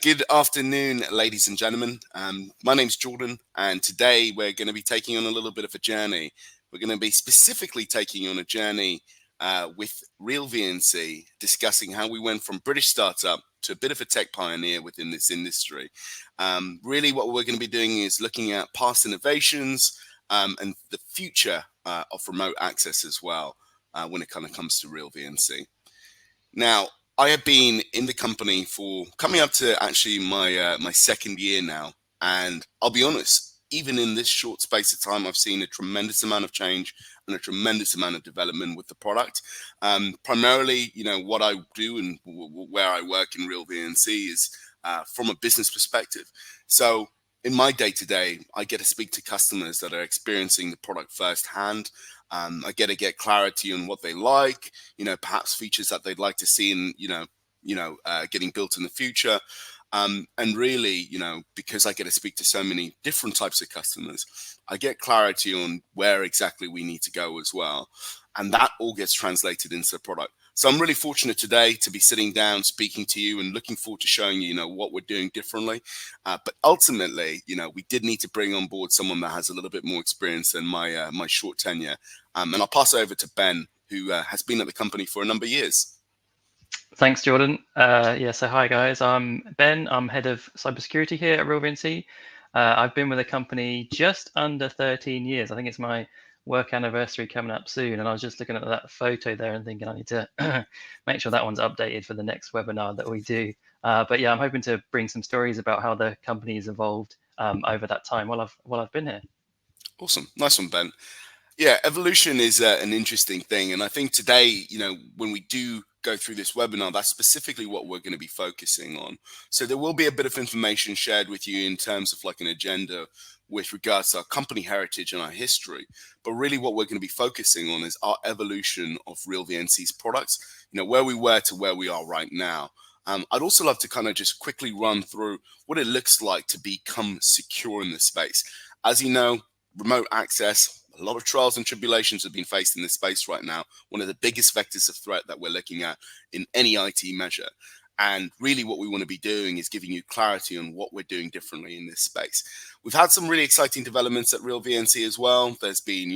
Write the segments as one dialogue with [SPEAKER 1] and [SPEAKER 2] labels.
[SPEAKER 1] Good afternoon, ladies and gentlemen. My name's Jordan, and today we're going to be taking on a little bit of a journey. We're going to be specifically taking on a journey with RealVNC, discussing how we went from British startup to a bit of a tech pioneer within this industry. Really, what we're going to be doing is looking at past innovations and the future of remote access as well when it kind of comes to RealVNC. Now, I have been in the company for coming up to actually my second year now, and I'll be honest, even in this short space of time, I've seen a tremendous amount of change and a tremendous amount of development with the product. Primarily, what I do and where I work in RealVNC is from a business perspective. So in my day-to-day, I get to speak to customers that are experiencing the product firsthand. I get to get clarity on what they like, perhaps features that they'd like to see in, getting built in the future. And really, because I get to speak to so many different types of customers, I get clarity on where exactly we need to go as well. And that all gets translated into the product. So I'm really fortunate today to be sitting down, speaking to you, and looking forward to showing you, what we're doing differently. But ultimately, we did need to bring on board someone that has a little bit more experience than my short tenure. And I'll pass over to Ben, who has been at the company for a number of years.
[SPEAKER 2] Thanks, Jordan. So hi guys, I'm Ben. I'm head of cybersecurity here at RealVNC. I've been with the company just under 13 years. I think it's my work anniversary coming up soon, and I was just looking at that photo there and thinking I need to make sure that one's updated for the next webinar that we do. But yeah, I'm hoping to bring some stories about how the company has evolved over that time while I've been here.
[SPEAKER 1] Awesome, nice one, Ben. Yeah, evolution is an interesting thing, and I think today, when we do go through this webinar, that's specifically what we're going to be focusing on. So there will be a bit of information shared with you in terms of like an agenda with regards to our company heritage and our history. But really what we're going to be focusing on is our evolution of RealVNC's products, where we were to where we are right now. I'd also love to kind of just quickly run through what it looks like to become secure in this space. As you know, remote access, a lot of trials and tribulations have been faced in this space right now. One of the biggest vectors of threat that we're looking at in any IT measure. And really what we want to be doing is giving you clarity on what we're doing differently in this space. We've had some really exciting developments at RealVNC as well. There's been,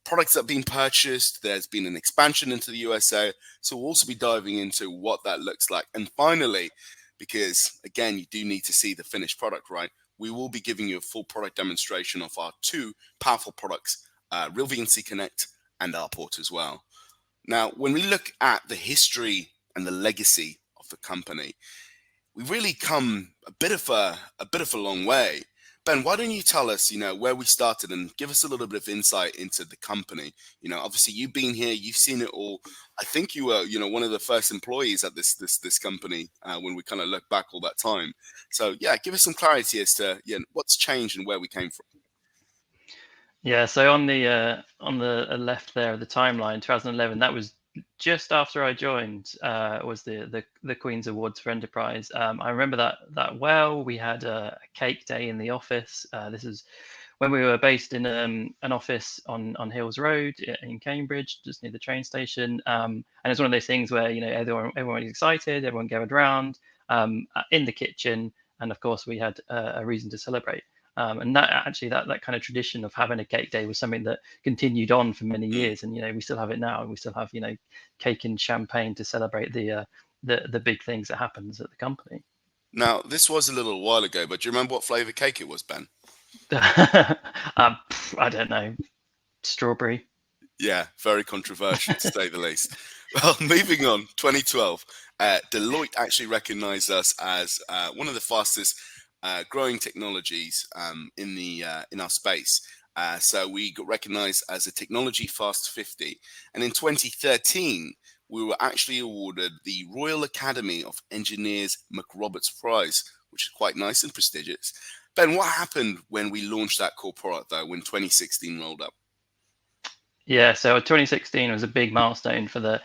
[SPEAKER 1] products that have been purchased. There's been an expansion into the USA. So we'll also be diving into what that looks like. And finally, because again, you do need to see the finished product, right? We will be giving you a full product demonstration of our two powerful products, RealVNC Connect and RPort as well. Now, when we look at the history and the legacy of the company, we've really come a bit of a long way. Ben, why don't you tell us, where we started and give us a little bit of insight into the company? Obviously you've been here, you've seen it all. I think you were, one of the first employees at this company when we kind of look back all that time. So yeah, give us some clarity as to what's changed and where we came from.
[SPEAKER 2] Yeah, so on the left there of the timeline, 2011, that was just after I joined, was the Queen's Awards for Enterprise. I remember that well. We had a cake day in the office. This is when we were based in an office on Hills Road in Cambridge, just near the train station. And it's one of those things where everyone was excited, everyone gathered around in the kitchen, and of course we had a reason to celebrate. And that kind of tradition of having a cake day was something that continued on for many years, and we still have it now, and we still have cake and champagne to celebrate the big things that happens at the company.
[SPEAKER 1] Now, this was a little while ago, but do you remember what flavor cake it was, Ben?
[SPEAKER 2] I don't know, strawberry.
[SPEAKER 1] Yeah, very controversial to say the least. Well, moving on, 2012, Deloitte actually recognized us as one of the fastest growing technologies in our space. So we got recognized as a Technology Fast 50. And in 2013, we were actually awarded the Royal Academy of Engineers McRoberts Prize, which is quite nice and prestigious. Ben, what happened when we launched that core product, though, when 2016 rolled up?
[SPEAKER 2] Yeah, so 2016 was a big milestone for the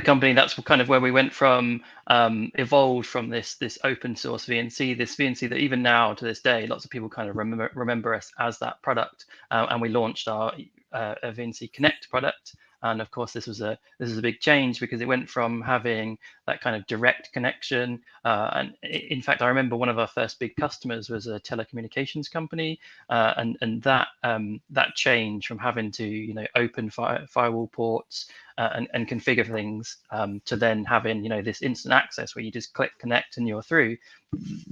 [SPEAKER 2] company. That's kind of where we went from, evolved from this open source VNC, this VNC that even now to this day, lots of people kind of remember us as that product. And we launched our VNC Connect product, And of course, this was a big change because it went from having that kind of direct connection. And in fact, I remember one of our first big customers was a telecommunications company, and that change from having to open firewall ports and configure things to then having this instant access where you just click connect and you're through.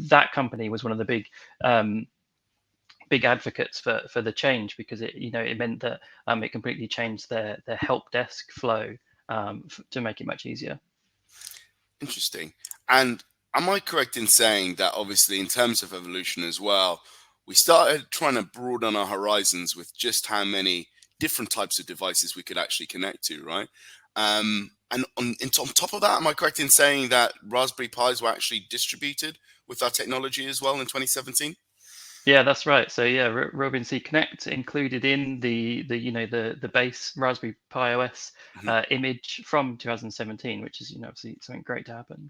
[SPEAKER 2] That company was one of the big advocates for the change, because it meant that it completely changed their help desk flow to make it much easier.
[SPEAKER 1] Interesting. And am I correct in saying that obviously in terms of evolution as well, we started trying to broaden our horizons with just how many different types of devices we could actually connect to, right? And on top of that, am I correct in saying that Raspberry Pis were actually distributed with our technology as well in 2017?
[SPEAKER 2] Yeah, that's right. So yeah, RealVNC Connect included in the base Raspberry Pi OS image from 2017, which is obviously something great to happen.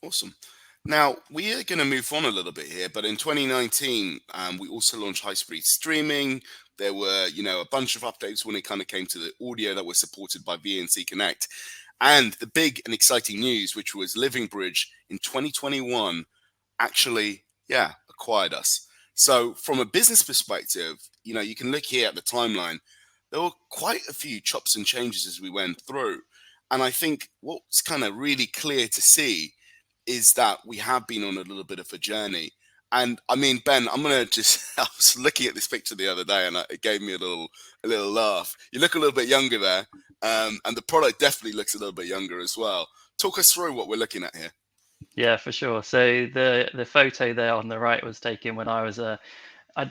[SPEAKER 1] Awesome. Now, we are going to move on a little bit here, but in 2019, we also launched high-speed streaming. There were, a bunch of updates when it kind of came to the audio that was supported by VNC Connect. And the big and exciting news, which was Living Bridge in 2021, actually, acquired us. So from a business perspective, you can look here at the timeline. There were quite a few chops and changes as we went through. And I think what's kind of really clear to see is that we have been on a little bit of a journey. And I mean, Ben, I was looking at this picture the other day and it gave me a little laugh. You look a little bit younger there, and the product definitely looks a little bit younger as well. Talk us through what we're looking at here.
[SPEAKER 2] Yeah, for sure. So the photo there on the right was taken when I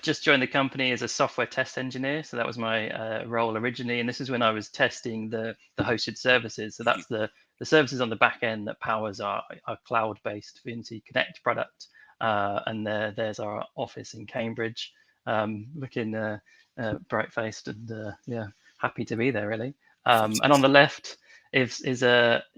[SPEAKER 2] just joined the company as a software test engineer. So that was my role originally. And this is when I was testing the hosted services. So that's the services on the back end that powers our cloud-based VNC Connect product. And there's our office in Cambridge, looking bright-faced and happy to be there, really. And on the left is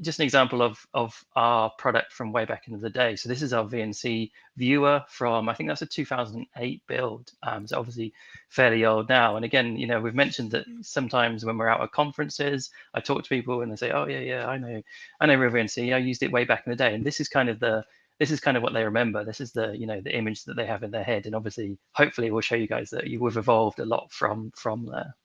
[SPEAKER 2] just an example of our product from way back into the day. So this is our VNC Viewer from, I think that's a 2008 build. So obviously fairly old now. And again, we've mentioned that sometimes when we're out at conferences, I talk to people and they say, oh yeah, I know RealVNC. I used it way back in the day. And this is kind of what they remember. This is the image that they have in their head. And obviously, hopefully we'll show you guys that we've evolved a lot from there.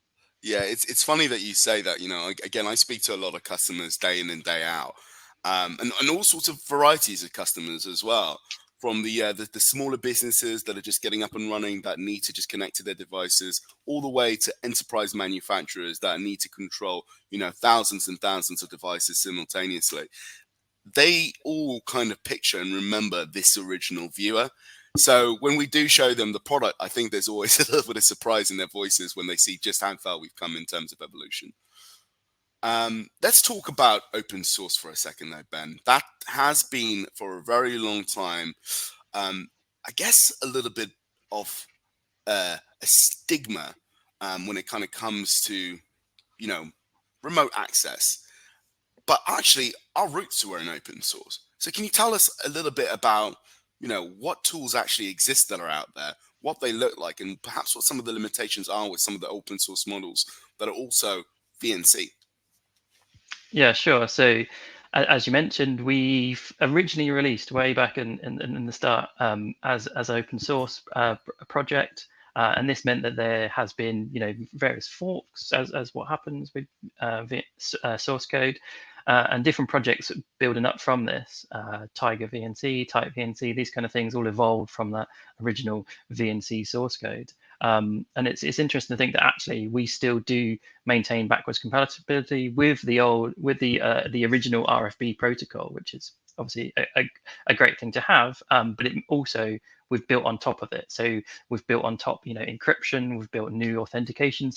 [SPEAKER 1] Yeah, it's funny that you say that. Again, I speak to a lot of customers day in and day out, and all sorts of varieties of customers as well. From the smaller businesses that are just getting up and running, that need to just connect to their devices, all the way to enterprise manufacturers that need to control thousands and thousands of devices simultaneously. They all kind of picture and remember this original viewer. So when we do show them the product, I think there's always a little bit of surprise in their voices when they see just how far we've come in terms of evolution. Let's talk about open source for a second though, Ben. That has been for a very long time, I guess, a little bit of a stigma when it kind of comes to, remote access. But actually, our roots were in open source. So can you tell us a little bit about what tools actually exist that are out there, what they look like, and perhaps what some of the limitations are with some of the open source models that are also VNC?
[SPEAKER 2] Yeah, sure. So as you mentioned, we've originally released way back in the start as open source project. And this meant that there has been, various forks as what happens with source code. And different projects building up from this, Tiger VNC, Type VNC, these kind of things all evolved from that original VNC source code. And it's interesting to think that actually we still do maintain backwards compatibility with the original RFB protocol, which is obviously a great thing to have. But it also, we've built on top of it. So we've built on top, encryption. We've built new authentication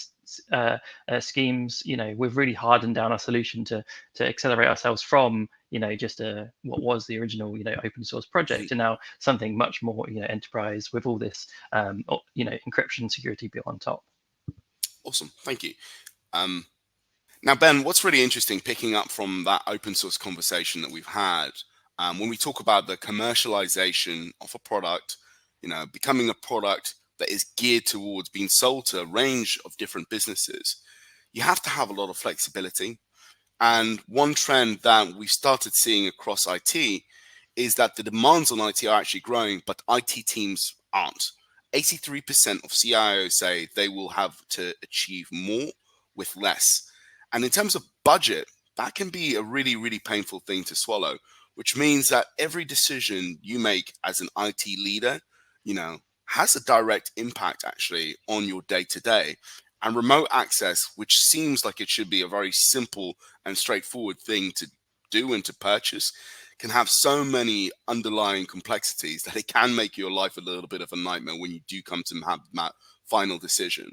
[SPEAKER 2] schemes. We've really hardened down our solution to accelerate ourselves from just what was the original open source project to now something much more enterprise with all this encryption security built on top.
[SPEAKER 1] Awesome, thank you. Now, Ben, what's really interesting, picking up from that open source conversation that we've had, when we talk about the commercialization of a product, becoming a product that is geared towards being sold to a range of different businesses, you have to have a lot of flexibility. And one trend that we started seeing across IT is that the demands on IT are actually growing, but IT teams aren't. 83% of CIOs say they will have to achieve more with less. And in terms of budget, that can be a really, really painful thing to swallow, which means that every decision you make as an IT leader, has a direct impact actually on your day to day. And remote access, which seems like it should be a very simple and straightforward thing to do and to purchase, can have so many underlying complexities that it can make your life a little bit of a nightmare when you do come to have that final decision.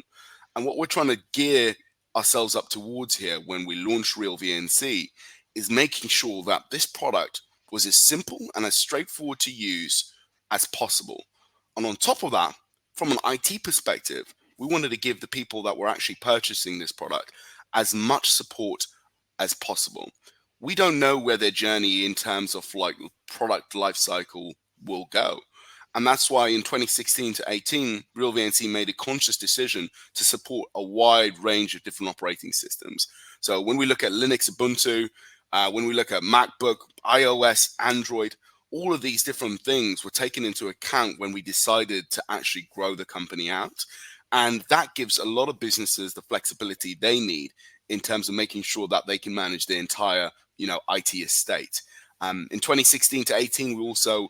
[SPEAKER 1] And what we're trying to gear ourselves up towards here when we launch RealVNC is making sure that this product was as simple and as straightforward to use as possible. And on top of that, from an IT perspective, we wanted to give the people that were actually purchasing this product as much support as possible. We don't know where their journey in terms of like product lifecycle will go. And that's why in 2016 to 18, RealVNC made a conscious decision to support a wide range of different operating systems. So when we look at Linux, Ubuntu, when we look at MacBook, iOS, Android, all of these different things were taken into account when we decided to actually grow the company out. And that gives a lot of businesses the flexibility they need in terms of making sure that they can manage the entire, IT estate. In 2016 to 18, we also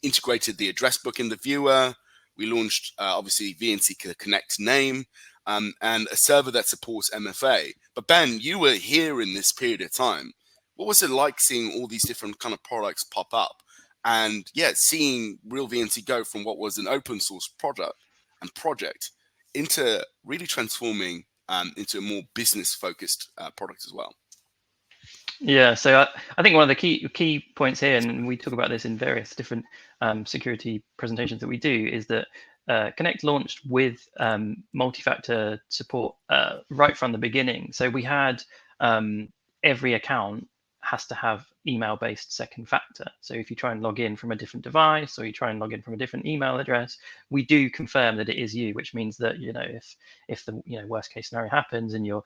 [SPEAKER 1] integrated the address book in the viewer. We launched, obviously, VNC Connect name and a server that supports MFA. But Ben, you were here in this period of time. What was it like seeing all these different kind of products pop up? And seeing RealVNC go from what was an open source product and project into really transforming into a more business focused product as well.
[SPEAKER 2] Yeah, so I think one of the key points here, and we talk about this in various different security presentations that we do, is that Connect launched with multi-factor support right from the beginning. So we had every account has to have email-based second factor. So if you try and log in from a different device or you try and log in from a different email address, we do confirm that it is you, which means that if the worst case scenario happens and your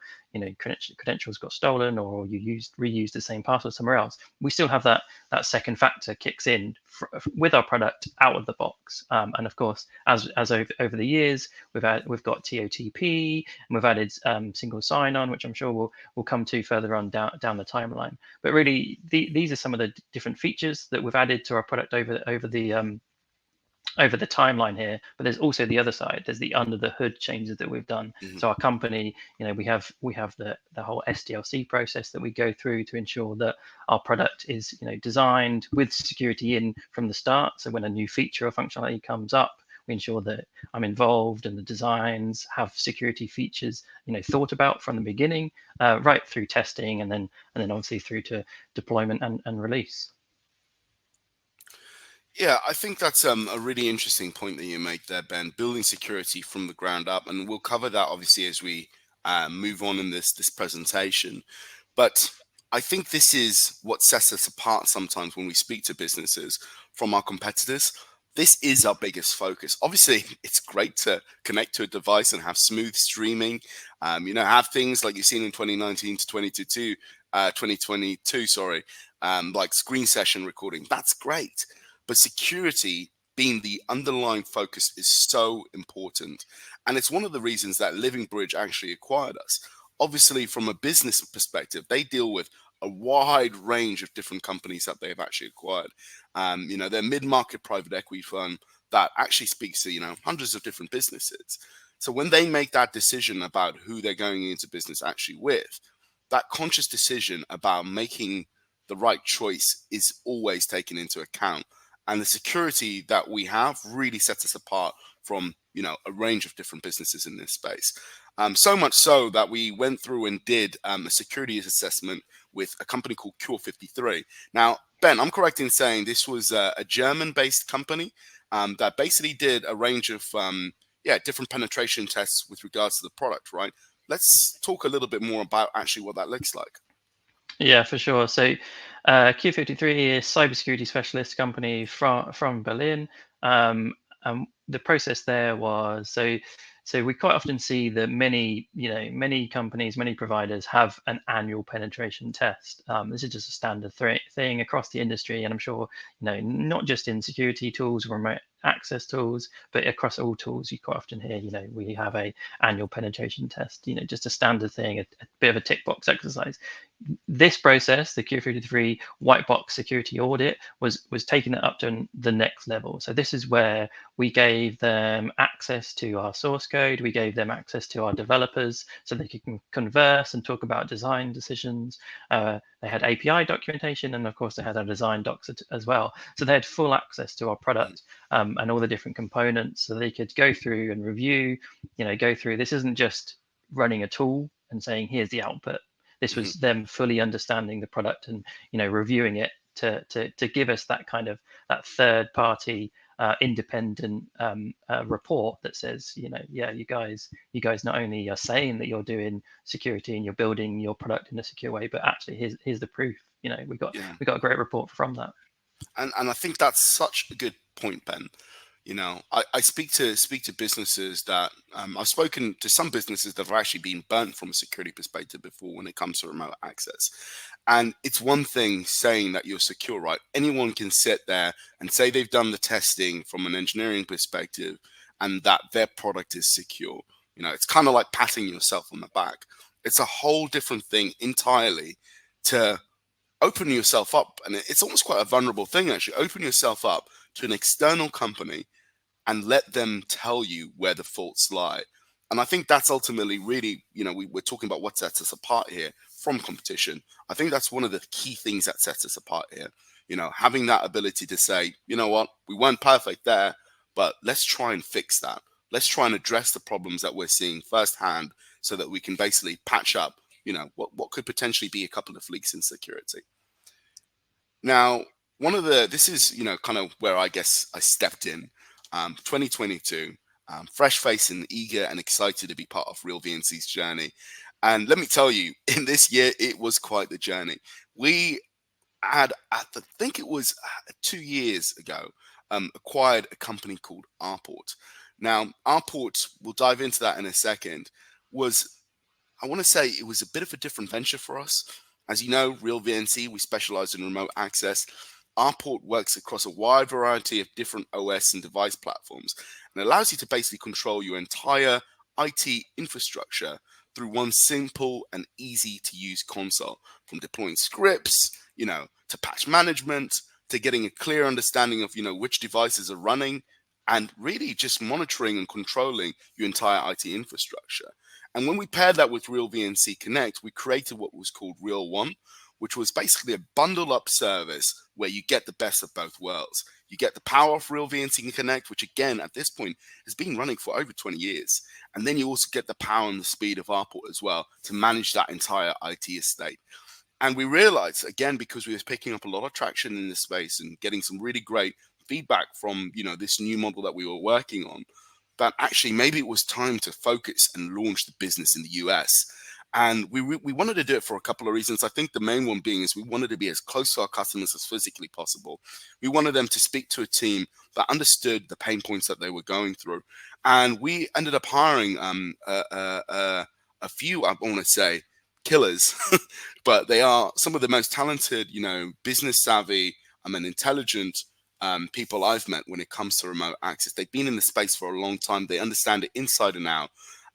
[SPEAKER 2] credentials got stolen or you reused the same password somewhere else, we still have that second factor kicks in with our product out of the box. And of course, as over the years, we've got TOTP and we've added single sign-on, which I'm sure we'll come to further on down the timeline. But really, these are some of the different features that we've added to our product over the timeline here. But there's also the other side. There's the under the hood changes that we've done. Mm-hmm. So our company, we have the whole SDLC process that we go through to ensure that our product is designed with security in from the start. So when a new feature or functionality comes up, we ensure that I'm involved and the designs have security features, thought about from the beginning, right through testing and then obviously through to deployment and release.
[SPEAKER 1] Yeah, I think that's a really interesting point that you make there, Ben, building security from the ground up. And we'll cover that obviously as we move on in this presentation. But I think this is what sets us apart sometimes when we speak to businesses from our competitors. This is our biggest focus. Obviously, it's great to connect to a device and have smooth streaming, have things like you've seen in 2019 to 2022, like screen session recording. That's great. But security being the underlying focus is so important. And it's one of the reasons that Living Bridge actually acquired us. Obviously, from a business perspective, they deal with a wide range of different companies that they've actually acquired. They're mid-market private equity firm that actually speaks to, hundreds of different businesses. So when they make that decision about who they're going into business actually with, that conscious decision about making the right choice is always taken into account. And the security that we have really sets us apart from, a range of different businesses in this space. So much so that we went through and did a security assessment with a company called Cure 53. Now, Ben, I'm correct in saying this was a German-based company that basically did a range of different penetration tests with regards to the product, right? Let's talk a little bit more about actually what that looks like.
[SPEAKER 2] Yeah, for sure. So Q53 is a cybersecurity specialist company from Berlin. The process there was, so So we quite often see that many companies, many providers have an annual penetration test. This is just a standard thing across the industry, and I'm sure not just in security tools, remote access tools, but across all tools. You quite often hear, we have a annual penetration test. Just a standard thing, a bit of a tick box exercise. This process, the Q33 white box security audit, was taking it up to the next level. So this is where we gave them access to our source code. We gave them access to our developers so they could converse and talk about design decisions. They had API documentation, and of course they had our design docs as well. So they had full access to our product and all the different components, so they could go through and review, go through. This isn't just running a tool and saying, here's the output. This was them fully understanding the product and reviewing it to give us that kind of that third party independent report that says, yeah, you guys not only are saying that you're doing security and you're building your product in a secure way, but actually here's the proof. We got a great report from that.
[SPEAKER 1] And I think that's such a good point, Ben. I speak to businesses that I've spoken to some businesses that have actually been burnt from a security perspective before when it comes to remote access. And it's one thing saying that you're secure, right? Anyone can sit there and say they've done the testing from an engineering perspective and that their product is secure. It's kind of like patting yourself on the back. It's a whole different thing entirely to open yourself up. And it's almost quite a vulnerable thing, actually. Open yourself up to an external company and let them tell you where the faults lie. And I think that's ultimately really, we're talking about what sets us apart here from competition. I think that's one of the key things that sets us apart here. Having that ability to say, you know what, we weren't perfect there, but let's try and fix that. Let's try and address the problems that we're seeing firsthand so that we can basically patch up, what could potentially be a couple of leaks in security. Now, this is, kind of where I guess I stepped in. 2022, fresh face and eager and excited to be part of RealVNC's journey. And let me tell you, in this year, it was quite the journey. We had, I think it was 2 years ago, acquired a company called RPort. Now, RPort, we'll dive into that in a second, I want to say it was a bit of a different venture for us. As you know, RealVNC, we specialize in remote access. RPort works across a wide variety of different OS and device platforms and allows you to basically control your entire IT infrastructure through one simple and easy to use console, from deploying scripts, to patch management, to getting a clear understanding of, which devices are running, and really just monitoring and controlling your entire IT infrastructure. And when we paired that with RealVNC Connect, we created what was called RealOne, which was basically a bundle up service where you get the best of both worlds. You get the power of RealVNC Connect, which again, at this point, has been running for over 20 years. And then you also get the power and the speed of RPort as well to manage that entire IT estate. And we realized, again, because we were picking up a lot of traction in this space and getting some really great feedback from, this new model that we were working on, that actually maybe it was time to focus and launch the business in the US. And we wanted to do it for a couple of reasons. I think the main one being is we wanted to be as close to our customers as physically possible. We wanted them to speak to a team that understood the pain points that they were going through. And we ended up hiring a few, I want to say, killers, but they are some of the most talented, business savvy, and intelligent people I've met when it comes to remote access. They've been in the space for a long time. They understand it inside and out.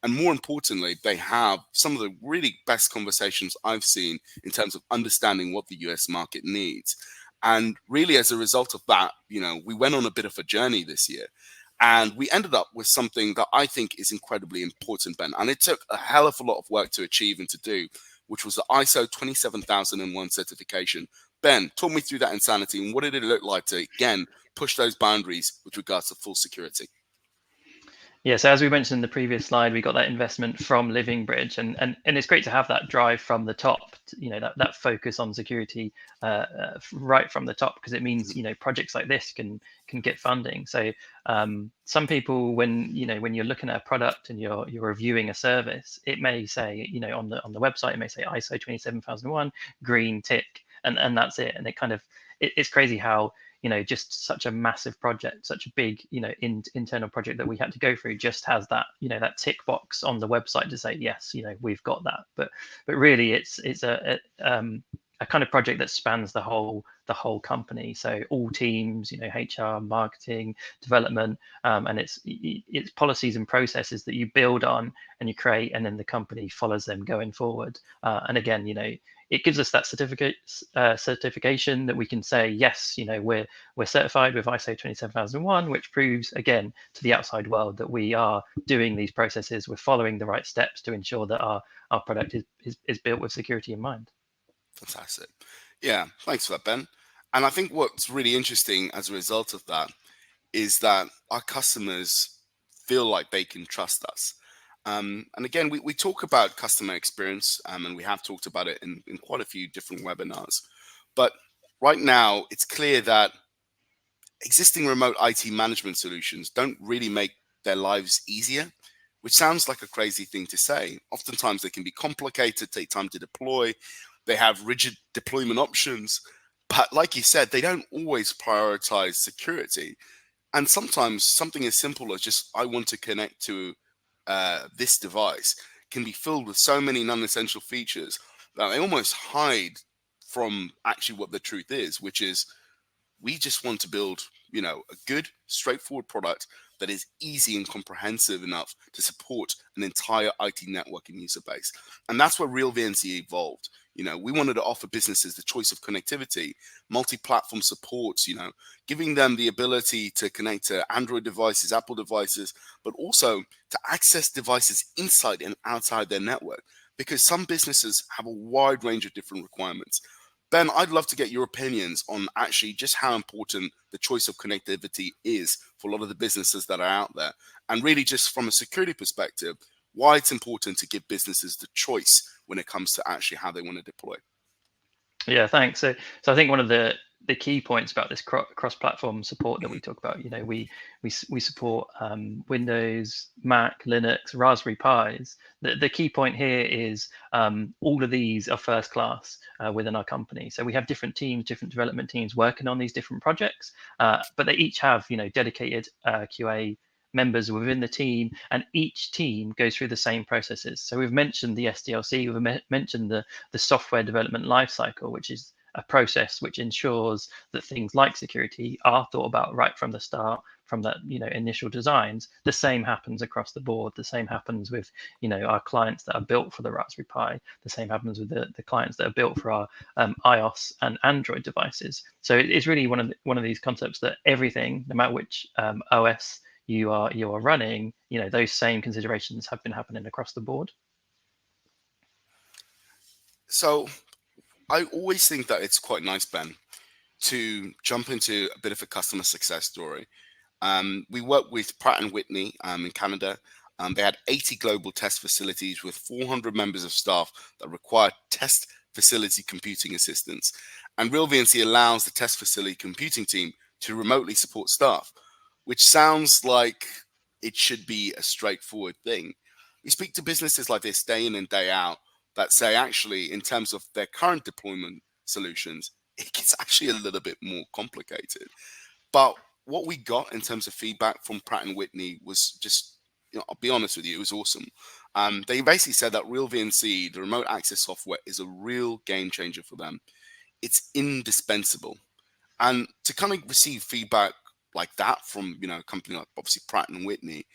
[SPEAKER 1] And more importantly, they have some of the really best conversations I've seen in terms of understanding what the US market needs. And really, as a result of that, we went on a bit of a journey this year. And we ended up with something that I think is incredibly important, Ben. And it took a hell of a lot of work to achieve and to do, which was the ISO 27001 certification. Ben, talk me through that insanity and what did it look like to, again, push those boundaries with regards to full security?
[SPEAKER 2] Yeah, so as we mentioned in the previous slide, we got that investment from Living Bridge, and it's great to have that drive from the top, that focus on security right from the top, because it means projects like this can get funding. So some people, when you're looking at a product and you're reviewing a service, it may say on the website it may say ISO 27001 green tick, and that's it. And it kind of it's crazy how just such a massive project, such a big, internal project that we had to go through just has that, that tick box on the website to say, yes, we've got that. But really it's a kind of project that spans the whole company. So all teams, HR, marketing, development, and it's policies and processes that you build on and you create, and then the company follows them going forward. And again, it gives us that certification that we can say, yes, we're certified with ISO 27001, which proves again to the outside world that we are doing these processes, we're following the right steps to ensure that our product is built with security in mind.
[SPEAKER 1] Fantastic. Yeah, thanks for that, Ben. And I think what's really interesting as a result of that is that our customers feel like they can trust us. And again, we talk about customer experience, and we have talked about it in quite a few different webinars. But right now, it's clear that existing remote IT management solutions don't really make their lives easier, which sounds like a crazy thing to say. Oftentimes, they can be complicated, take time to deploy. They have rigid deployment options. But like you said, they don't always prioritize security. And sometimes something as simple as just, I want to connect to this device can be filled with so many non-essential features that they almost hide from actually what the truth is, which is we just want to build, a good, straightforward product that is easy and comprehensive enough to support an entire IT network and user base. And that's where RealVNC evolved. We wanted to offer businesses the choice of connectivity, multi-platform support, giving them the ability to connect to Android devices, Apple devices, but also to access devices inside and outside their network, because some businesses have a wide range of different requirements. Ben, I'd love to get your opinions on actually just how important the choice of connectivity is for a lot of the businesses that are out there. And really just from a security perspective, why it's important to give businesses the choice when it comes to actually how they want to deploy.
[SPEAKER 2] Yeah, thanks. So I think one of the key points about this cross-platform support that we talk about, we support Windows, Mac, Linux, Raspberry Pis. The key point here is all of these are first class within our company. So we have different teams, different development teams working on these different projects, but they each have dedicated QA members within the team, and each team goes through the same processes. So we've mentioned the SDLC, we've mentioned the software development lifecycle, which is a process which ensures that things like security are thought about right from the start, from that initial designs. The same happens across the board. The same happens with our clients that are built for the Raspberry Pi. The same happens with the clients that are built for our iOS and Android devices. So it's really one of these concepts that everything, no matter which OS you are running, those same considerations have been happening across the board.
[SPEAKER 1] So I always think that it's quite nice, Ben, to jump into a bit of a customer success story. We work with Pratt and Whitney in Canada. They had 80 global test facilities with 400 members of staff that required test facility computing assistance. And RealVNC allows the test facility computing team to remotely support staff, which sounds like it should be a straightforward thing. We speak to businesses like this day in and day out that say, actually, in terms of their current deployment solutions, it gets actually a little bit more complicated. But what we got in terms of feedback from Pratt and Whitney was just, I'll be honest with you, it was awesome. They basically said that RealVNC, the remote access software, is a real game changer for them. It's indispensable. And to kind of receive feedback like that from, a company like obviously Pratt and Whitney,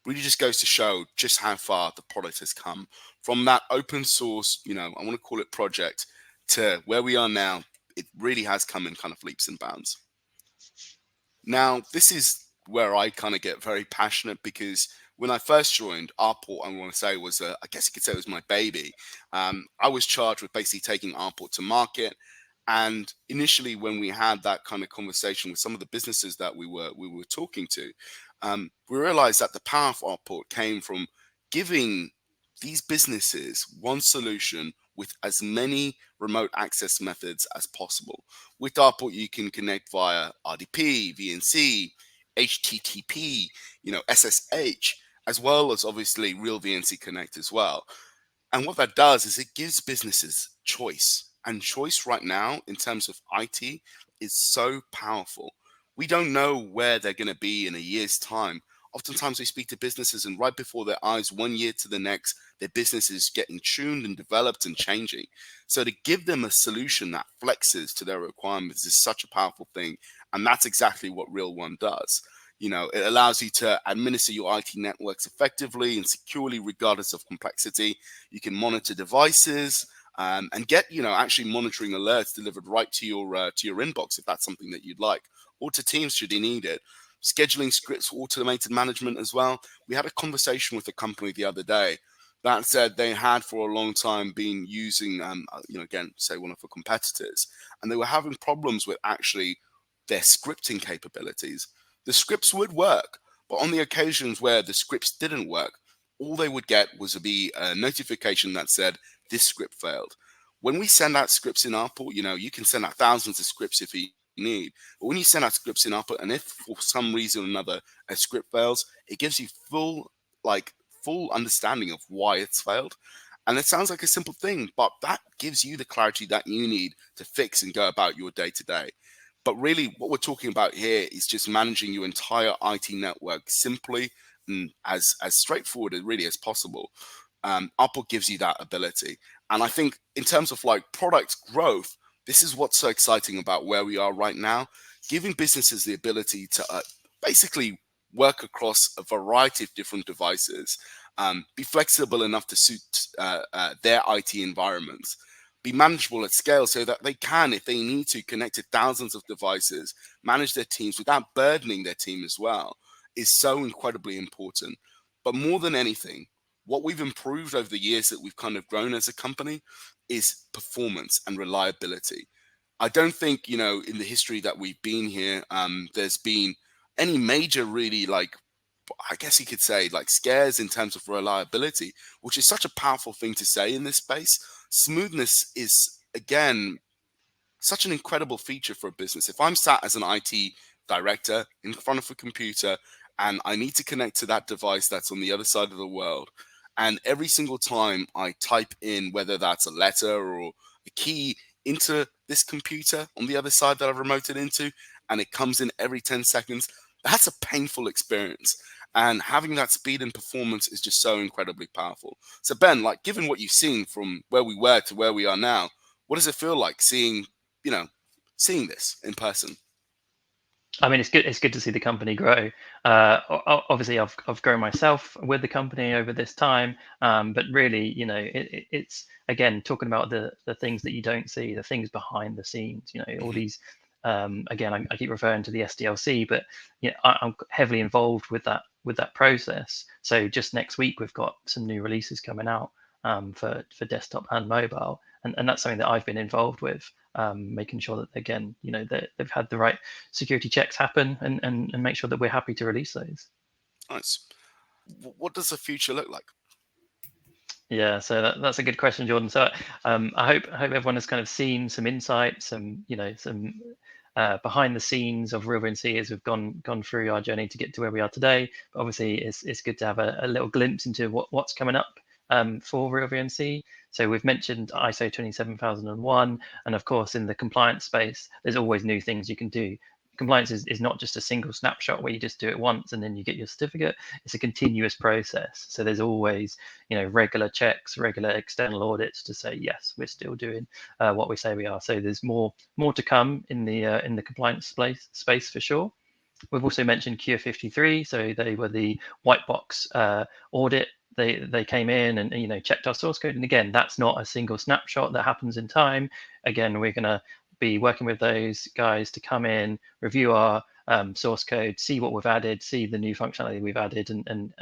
[SPEAKER 1] really just goes to show just how far the product has come from that open source, I want to call it project, to where we are now. It really has come in kind of leaps and bounds. Now, this is where I kind of get very passionate, because when I first joined, RPort, I want to say, was, I guess you could say it was my baby. I was charged with basically taking RPort to market. And initially, when we had that kind of conversation with some of the businesses that we were talking to, we realized that the power of RPort came from giving these businesses one solution with as many remote access methods as possible. With RPort, you can connect via RDP, VNC, HTTP, SSH, as well as obviously RealVNC Connect as well. And what that does is it gives businesses choice. And choice right now in terms of IT is so powerful. We don't know where they're going to be in a year's time. Oftentimes we speak to businesses and right before their eyes, 1 year to the next, their business is getting tuned and developed and changing. So to give them a solution that flexes to their requirements is such a powerful thing. And that's exactly what RealOne does. It allows you to administer your IT networks effectively and securely, regardless of complexity. You can monitor devices, and get actually monitoring alerts delivered right to your inbox if that's something that you'd like, or to Teams should you need it. Scheduling scripts for automated management as well. We had a conversation with a company the other day that said they had for a long time been using, again, say one of our competitors, and they were having problems with actually their scripting capabilities. The scripts would work, but on the occasions where the scripts didn't work, all they would get was a notification that said this script failed. When we send out scripts in RPort, you can send out thousands of scripts if you need. But when you send out scripts in RPort, and if for some reason or another a script fails, it gives you full understanding of why it's failed. And it sounds like a simple thing, but that gives you the clarity that you need to fix and go about your day to day. But really, what we're talking about here is just managing your entire IT network simply and as straightforward as really as possible. Upwork gives you that ability. And I think in terms of like product growth, this is what's so exciting about where we are right now, giving businesses the ability to basically work across a variety of different devices, be flexible enough to suit their IT environments, be manageable at scale so that they can, if they need to, connect to thousands of devices, manage their teams without burdening their team as well, is so incredibly important. But more than anything, what we've improved over the years that we've kind of grown as a company is performance and reliability. I don't think, in the history that we've been here, there's been any major really I guess you could say like scares in terms of reliability, which is such a powerful thing to say in this space. Smoothness is, again, such an incredible feature for a business. If I'm sat as an IT director in front of a computer and I need to connect to that device that's on the other side of the world, and every single time I type in, whether that's a letter or a key into this computer on the other side that I've remoted into, and it comes in every 10 seconds, that's a painful experience. And having that speed and performance is just so incredibly powerful. So Ben, given what you've seen from where we were to where we are now, what does it feel like seeing this in person?
[SPEAKER 2] I mean, it's good. It's good to see the company grow. Obviously, I've grown myself with the company over this time, but really, it's again talking about the things that you don't see, the things behind the scenes. All these. Again, I keep referring to the SDLC, but I'm heavily involved with that process. So just next week, we've got some new releases coming out for desktop and mobile, and that's something that I've been involved with. Making sure that again, they've had the right security checks happen and make sure that we're happy to release those.
[SPEAKER 1] Nice. What does the future look like?
[SPEAKER 2] Yeah, so that's a good question, Jordan. So I hope everyone has kind of seen some insights, some behind the scenes of RealVNC as we've gone through our journey to get to where we are today. But obviously, it's good to have a little glimpse into what's coming up for RealVNC. So we've mentioned ISO 27001, and of course, in the compliance space, there's always new things you can do. Compliance is not just a single snapshot where you just do it once and then you get your certificate. It's a continuous process. So there's always, regular checks, regular external audits to say, yes, we're still doing what we say we are. So there's more to come in the compliance space for sure. We've also mentioned Q53. So they were the white box audit. They came in and checked our source code. And again, that's not a single snapshot that happens in time. Again, we're going to be working with those guys to come in, review our source code, see what we've added, see the new functionality we've added, and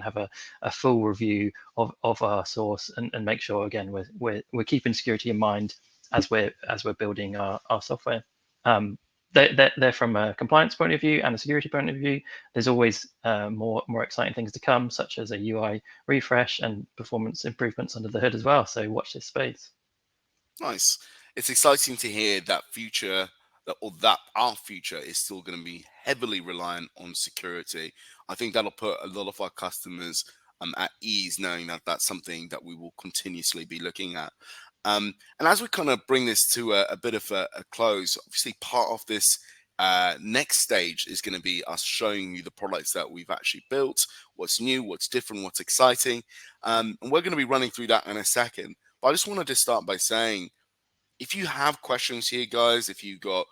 [SPEAKER 2] have a full review of our source and make sure again we're keeping security in mind as we're building our software. They're from a compliance point of view and a security point of view. There's always more exciting things to come, such as a UI refresh and performance improvements under the hood as well. So watch this space.
[SPEAKER 1] Nice. It's exciting to hear that our future is still going to be heavily reliant on security. I think that'll put a lot of our customers at ease, knowing that that's something that we will continuously be looking at. And as we kind of bring this to a bit of a close, obviously part of this next stage is going to be us showing you the products that we've actually built, what's new, what's different, what's exciting. And we're going to be running through that in a second. But I just wanted to start by saying, if you have questions here, guys, if you've got,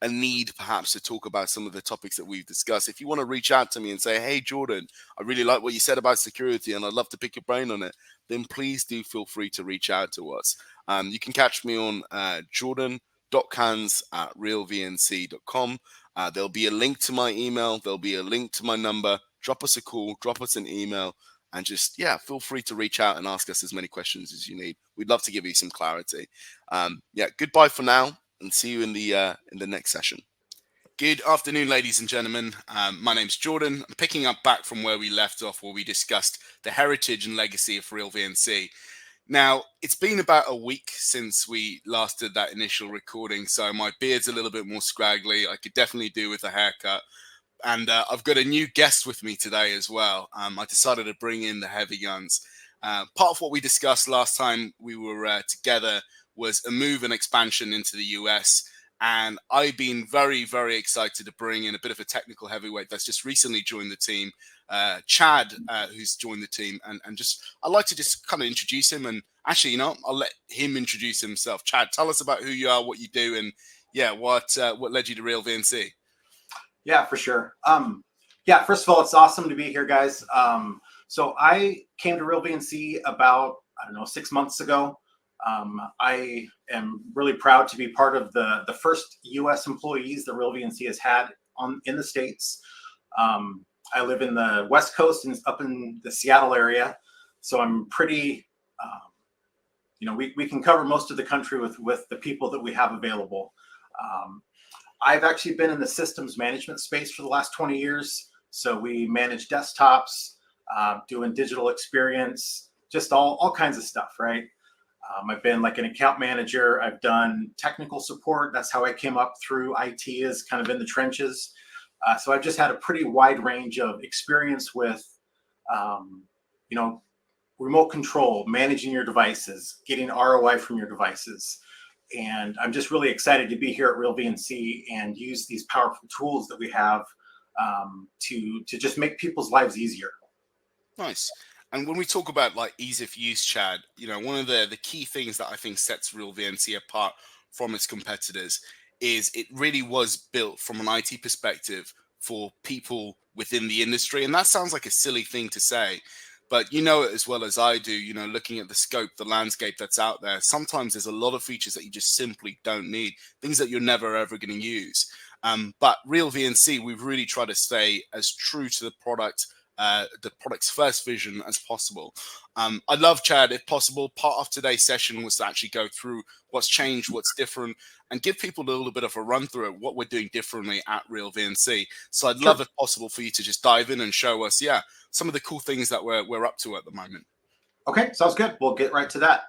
[SPEAKER 1] a need perhaps to talk about some of the topics that we've discussed, if you want to reach out to me and say, hey, Jordan, I really like what you said about security and I'd love to pick your brain on it, then please do feel free to reach out to us. You can catch me on jordan.kanz@realvnc.com. There'll be a link to my email. There'll be a link to my number. Drop us a call, drop us an email, and just, feel free to reach out and ask us as many questions as you need. We'd love to give you some clarity. Goodbye for now, and see you in the next session. Good afternoon, ladies and gentlemen. My name's Jordan. I'm picking up back from where we left off, where we discussed the heritage and legacy of RealVNC. Now, it's been about a week since we last did that initial recording, so my beard's a little bit more scraggly. I could definitely do with a haircut. And I've got a new guest with me today as well. I decided to bring in the heavy guns. Part of what we discussed last time we were together was a move and expansion into the US. And I've been very, very excited to bring in a bit of a technical heavyweight that's just recently joined the team, Chad, who's joined the team. And I'd like to just kind of introduce him. And actually, I'll let him introduce himself. Chad, tell us about who you are, what you do, and what led you to RealVNC.
[SPEAKER 3] Yeah, for sure. First of all, it's awesome to be here, guys. So I came to RealVNC about, 6 months ago. I am really proud to be part of the first U.S. employees that RealVNC has had in the States. I live in the West Coast and up in the Seattle area. So I'm pretty, we can cover most of the country with the people that we have available. I've actually been in the systems management space for the last 20 years. So we manage desktops, doing digital experience, just all kinds of stuff, right? I've been like an account manager. I've done technical support. That's how I came up through IT, is kind of in the trenches. So I've just had a pretty wide range of experience with, remote control, managing your devices, getting ROI from your devices. And I'm just really excited to be here at RealVNC and use these powerful tools that we have to just make people's lives easier.
[SPEAKER 1] Nice. And when we talk about like ease of use, Chad, one of the key things that I think sets RealVNC apart from its competitors is it really was built from an IT perspective for people within the industry. And that sounds like a silly thing to say, but you know it as well as I do, looking at the scope, the landscape that's out there, sometimes there's a lot of features that you just simply don't need, things that you're never, ever going to use. But RealVNC, we've really tried to stay as true to the product's first vision as possible. I'd love, Chad, if possible, part of today's session was to actually go through what's changed, what's different, and give people a little bit of a run through of what we're doing differently at RealVNC. So I'd love, if possible, for you to just dive in and show us, some of the cool things that we're up to at the moment.
[SPEAKER 3] Okay, sounds good. We'll get right to that.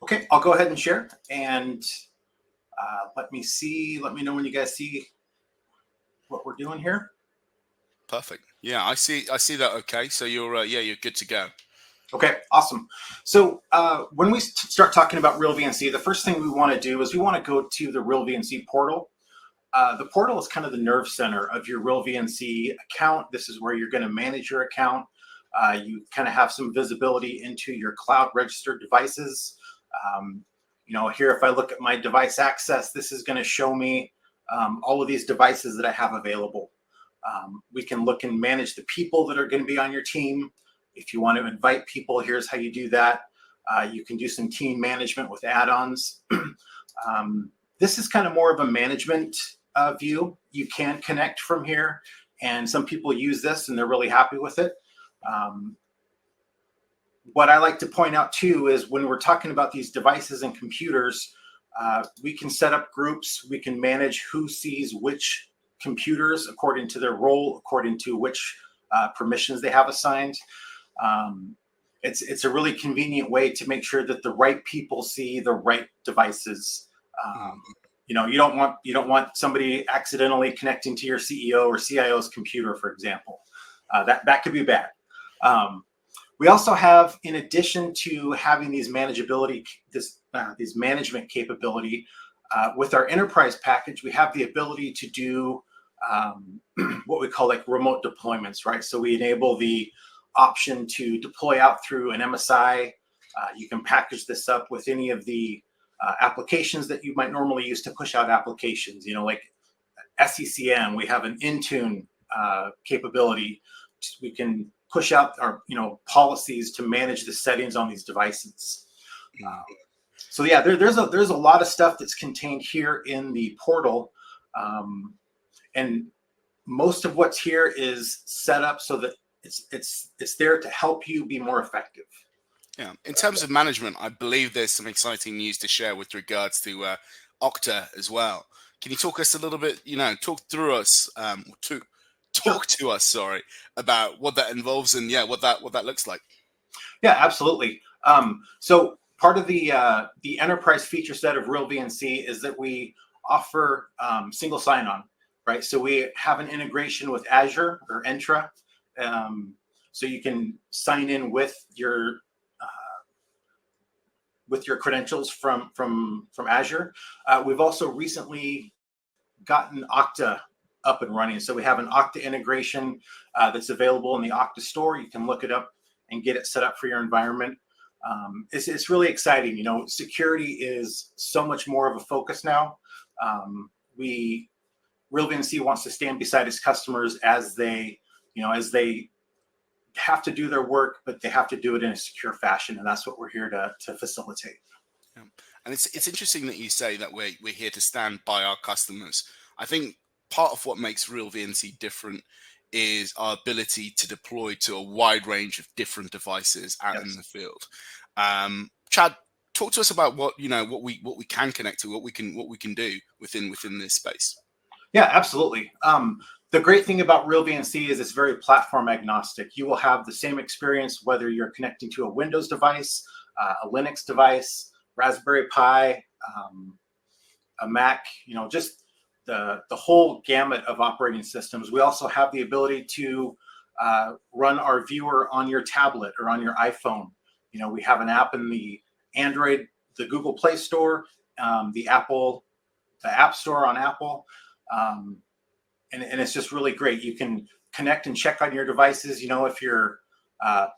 [SPEAKER 3] Okay, I'll go ahead and share, and let me know when you guys see what we're doing here.
[SPEAKER 1] Perfect. Yeah, I see that. Okay, so you're good to go.
[SPEAKER 3] Okay, awesome. So when we start talking about RealVNC, the first thing we want to do is we want to go to the RealVNC portal. The portal is kind of the nerve center of your RealVNC account. This is where you're going to manage your account. You kind of have some visibility into your cloud registered devices. Here, if I look at my device access, this is going to show me all of these devices that I have available. We can look and manage the people that are going to be on your team. If you want to invite people, here's how you do that. You can do some team management with add-ons. This is kind of more of a management view. You can connect from here, and some people use this and they're really happy with it. What I like to point out too is when we're talking about these devices and computers, we can set up groups. We can manage who sees which computers according to their role, according to which permissions they have assigned. It's a really convenient way to make sure that the right people see the right devices. you don't want somebody accidentally connecting to your CEO or CIO's computer, for example. That could be bad. We also have, in addition to having these manageability, these management capability, with our enterprise package, we have the ability to do what we call like remote deployments, right? So we enable the option to deploy out through an MSI. You can package this up with any of the applications that you might normally use to push out applications, like SCCM. We have an Intune capability. We can push out our policies to manage the settings on these devices. So yeah, there's a lot of stuff that's contained here in the portal, and most of what's here is set up so that it's there to help you be more effective.
[SPEAKER 1] Yeah. In terms of management, I believe there's some exciting news to share with regards to Okta as well. Can you talk us a little bit, talk to us, sorry, about what that involves and what that looks like?
[SPEAKER 3] Yeah, absolutely. So part of the enterprise feature set of RealVNC is that we offer single sign-on, right? So we have an integration with Azure or Entra, so you can sign in with your credentials from Azure. We've also recently gotten Okta up and running. So we have an Okta integration that's available in the Okta store. You can look it up and get it set up for your environment. It's really exciting. Security is so much more of a focus now. RealVNC wants to stand beside its customers as they have to do their work, but they have to do it in a secure fashion, and that's what we're here to facilitate.
[SPEAKER 1] Yeah. And it's interesting that you say that we're here to stand by our customers. I think part of what makes RealVNC different is our ability to deploy to a wide range of different devices out in the field. Chad, talk to us about what we can connect to, what we can do within this space.
[SPEAKER 3] Yeah, absolutely. The great thing about RealVNC is it's very platform agnostic. You will have the same experience whether you're connecting to a Windows device, a Linux device, Raspberry Pi, a Mac, just the whole gamut of operating systems. We also have the ability to run our viewer on your tablet or on your iPhone. We have an app in the Android, the Google Play Store, the App Store on Apple. And it's just really great. You can connect and check on your devices. If you're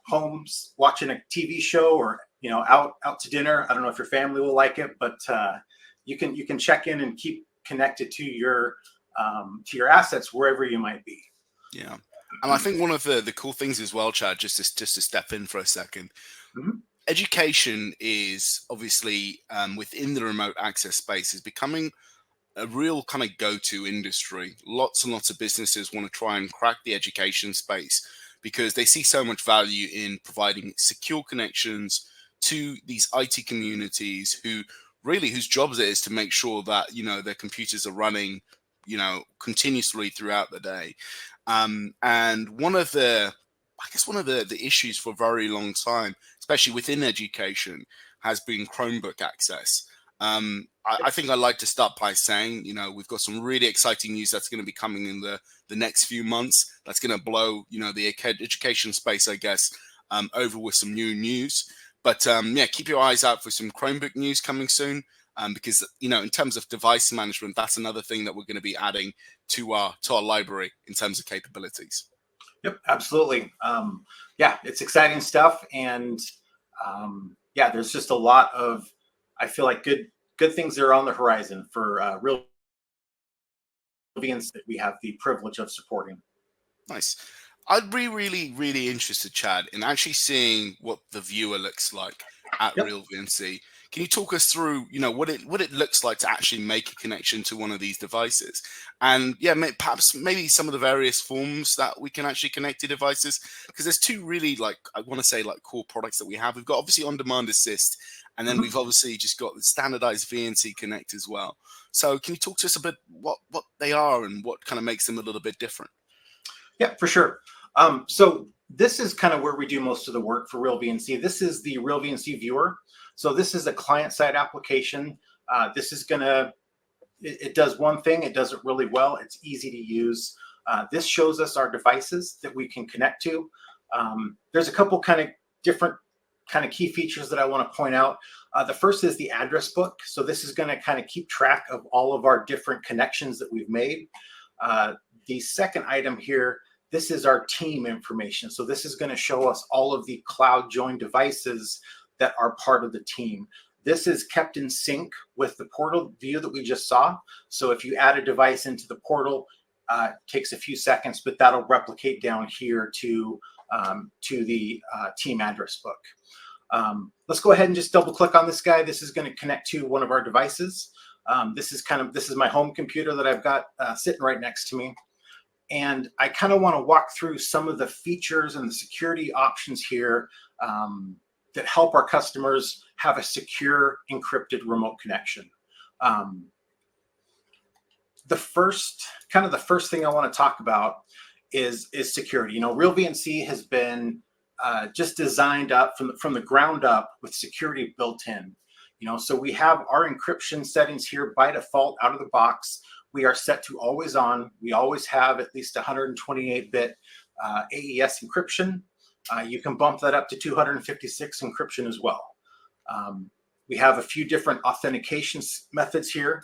[SPEAKER 3] home watching a TV show or out to dinner, I don't know if your family will like it, but you can check in and keep connected to your assets wherever you might be.
[SPEAKER 1] Yeah, and I think one of the cool things as well, Chad, just to step in for a second. Mm-hmm. Education is obviously within the remote access space is becoming a real kind of go-to industry. Lots and lots of businesses want to try and crack the education space because they see so much value in providing secure connections to these IT communities whose jobs it is to make sure that their computers are running continuously throughout the day. And one of the issues for a very long time, especially within education, has been Chromebook access. I think I'd like to start by saying, we've got some really exciting news that's going to be coming in the next few months. That's going to blow, the education space, I guess, over with some new news. But keep your eyes out for some Chromebook news coming soon, because in terms of device management, that's another thing that we're going to be adding to our library in terms of capabilities.
[SPEAKER 3] Yep, absolutely. It's exciting stuff, and there's just a lot of, I feel like, good things that are on the horizon for RealVNC that we have the privilege of supporting.
[SPEAKER 1] Nice. I'd be really, really interested, Chad, in actually seeing what the viewer looks like at RealVNC. Can you talk us through, what it looks like to actually make a connection to one of these devices? And perhaps maybe some of the various forms that we can actually connect to devices, because there's two really, core products that we have. We've got obviously on-demand assist, and then we've obviously just got the standardized VNC Connect as well. So can you talk to us a bit what they are and what kind of makes them a little bit different?
[SPEAKER 3] Yeah, for sure. So this is kind of where we do most of the work for RealVNC. This is the RealVNC Viewer. So this is a client-side application. This is going to, it does one thing. It does it really well. It's easy to use. This shows us our devices that we can connect to. There's a couple kind of different kind of key features that I want to point out. The first is the address book. So this is going to kind of keep track of all of our different connections that we've made. The second item here, this is our team information. So this is going to show us all of the cloud joined devices that are part of the team. This is kept in sync with the portal view that we just saw. So if you add a device into the portal, it takes a few seconds, but that'll replicate down here to the team address book. Let's go ahead and just double click on this guy. This is going to connect to one of our devices. This is my home computer that I've got sitting right next to me. And I kind of want to walk through some of the features and the security options here that help our customers have a secure encrypted remote connection. The first thing I want to talk about is security. RealVNC has been just designed up from the ground up with security built in. So we have our encryption settings here by default out of the box. We are set to always on. We always have at least 128-bit AES encryption. You can bump that up to 256 encryption as well. We have a few different authentication methods here.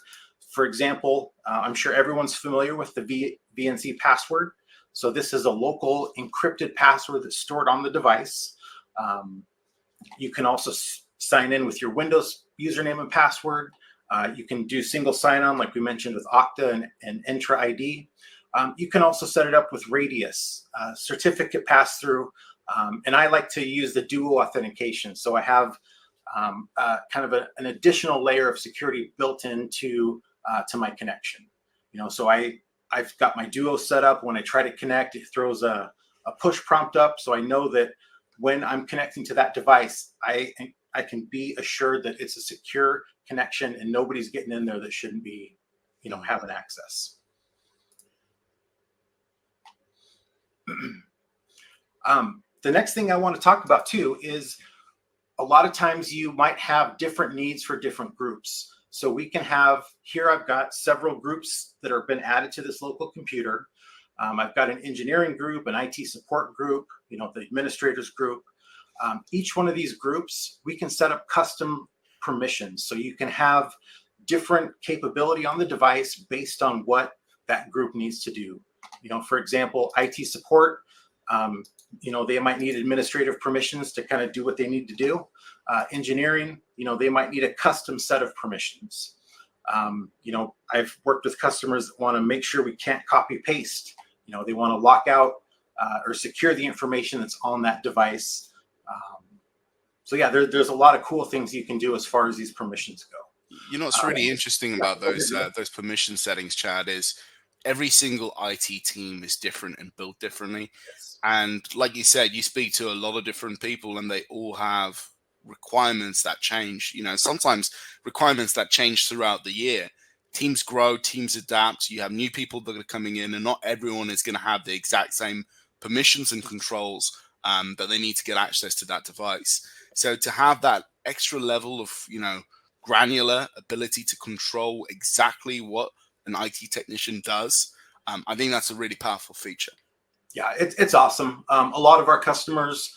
[SPEAKER 3] For example, I'm sure everyone's familiar with the VNC password. So this is a local encrypted password that's stored on the device. You can also sign in with your Windows username and password. You can do single sign-on like we mentioned with Okta and Entra ID. You can also set it up with Radius, certificate pass-through, and I like to use the dual authentication. So I have kind of an additional layer of security built into to my connection. So I've got my Duo set up. When I try to connect, it throws a push prompt up, so I know that when I'm connecting to that device, I can be assured that it's a secure connection and nobody's getting in there that shouldn't be, having access. The next thing I want to talk about too is a lot of times you might have different needs for different groups. So we can have, here I've got several groups that have been added to this local computer. I've got an engineering group, an IT support group, the administrators group. Each one of these groups, we can set up custom permissions. So you can have different capability on the device based on what that group needs to do. For example, IT support, they might need administrative permissions to kind of do what they need to do. Engineering, they might need a custom set of permissions. I've worked with customers that want to make sure we can't copy paste. They want to lock out or secure the information that's on that device. So yeah, there's a lot of cool things you can do as far as these permissions go.
[SPEAKER 1] What's really interesting about those permission settings, Chad, is every single IT team is different and built differently. And like you said, you speak to a lot of different people and they all have requirements that change. Sometimes requirements that change throughout the year. Teams grow, teams adapt. You have new people that are coming in, and not everyone is going to have the exact same permissions and controls that they need to get access to that device. So to have that extra level of, granular ability to control exactly what an IT technician does, I think that's a really powerful feature.
[SPEAKER 3] Yeah, it's awesome. A lot of our customers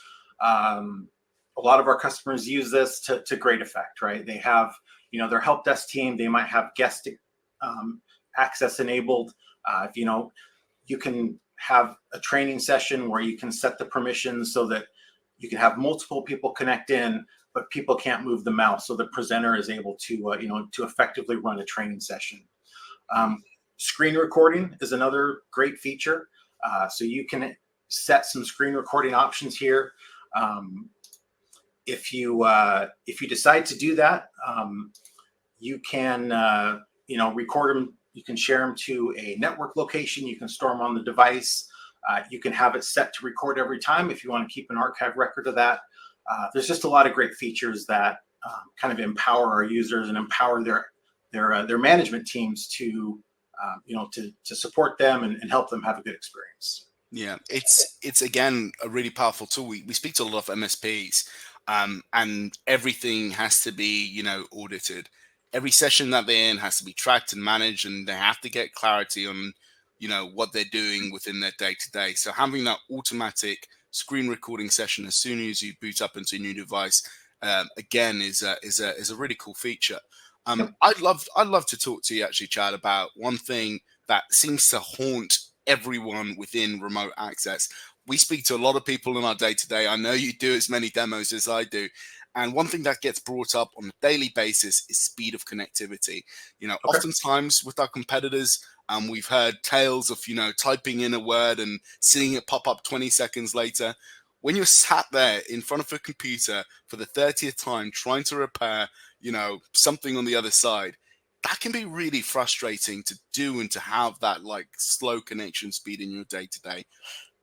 [SPEAKER 3] use this to great effect, right? They have, their help desk team. They might have guest access enabled. You can have a training session where you can set the permissions so that you can have multiple people connect in, but people can't move the mouse, so the presenter is able to to effectively run a training session. Screen recording is another great feature. So you can set some screen recording options here. If you decide to do that, you can record them. You can share them to a network location. You can store them on the device. You can have it set to record every time if you want to keep an archive record of that. There's just a lot of great features that kind of empower our users and empower their management teams to support them and help them have a good experience.
[SPEAKER 1] Yeah, it's again a really powerful tool. We speak to a lot of MSPs, and everything has to be audited. every session that they're in has to be tracked and managed, and they have to get clarity on, what they're doing within their day-to-day. So having that automatic screen recording session as soon as you boot up into a new device, again, is a really cool feature. I'd love to talk to you actually, Chad, about one thing that seems to haunt everyone within remote access. We speak to a lot of people in our day-to-day. I know you do as many demos as I do. And one thing that gets brought up on a daily basis is speed of connectivity. Oftentimes with our competitors, we've heard tales of, typing in a word and seeing it pop up 20 seconds later. When you're sat there in front of a computer for the 30th time trying to repair, something on the other side, that can be really frustrating to do and to have that like slow connection speed in your day-to-day.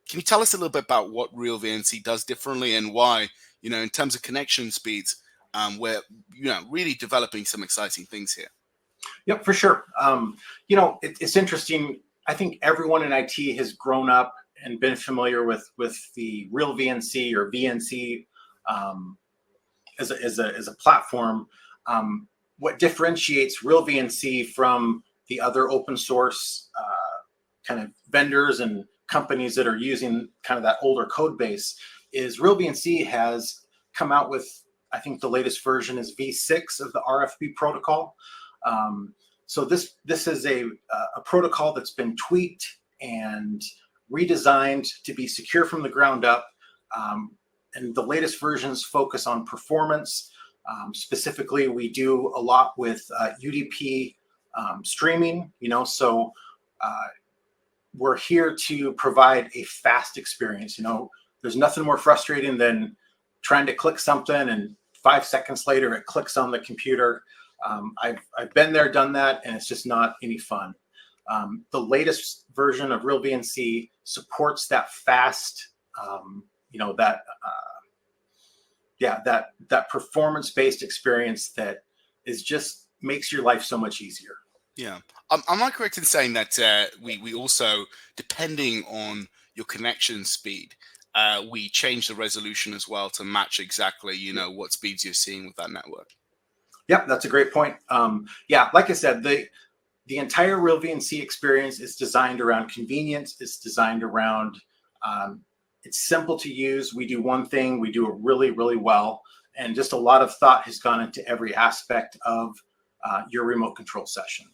[SPEAKER 1] Can you tell us a little bit about what RealVNC does differently and why, in terms of connection speeds, we're, really developing some exciting things here?
[SPEAKER 3] Yep, for sure. It's interesting. I think everyone in IT has grown up and been familiar with the RealVNC or VNC as a platform. What differentiates RealVNC from the other open source kind of vendors and companies that are using kind of that older code base is RealVNC has come out with, I think the latest version is V6 of the RFP protocol. So this is a protocol that's been tweaked and redesigned to be secure from the ground up. And the latest versions focus on performance. Specifically, we do a lot with UDP streaming, so we're here to provide a fast experience. There's nothing more frustrating than trying to click something and 5 seconds later it clicks on the computer. I've been there, done that, and it's just not any fun. The latest version of RealVNC supports that fast, that performance-based experience that is just makes your life so much easier.
[SPEAKER 1] Yeah. Am I correct in saying that we also, depending on your connection speed, we change the resolution as well to match exactly, what speeds you're seeing with that network?
[SPEAKER 3] Yep, that's a great point. Like I said, the entire RealVNC experience is designed around convenience. It's designed around, it's simple to use. We do one thing, we do it really, really well. And just a lot of thought has gone into every aspect of your remote control session.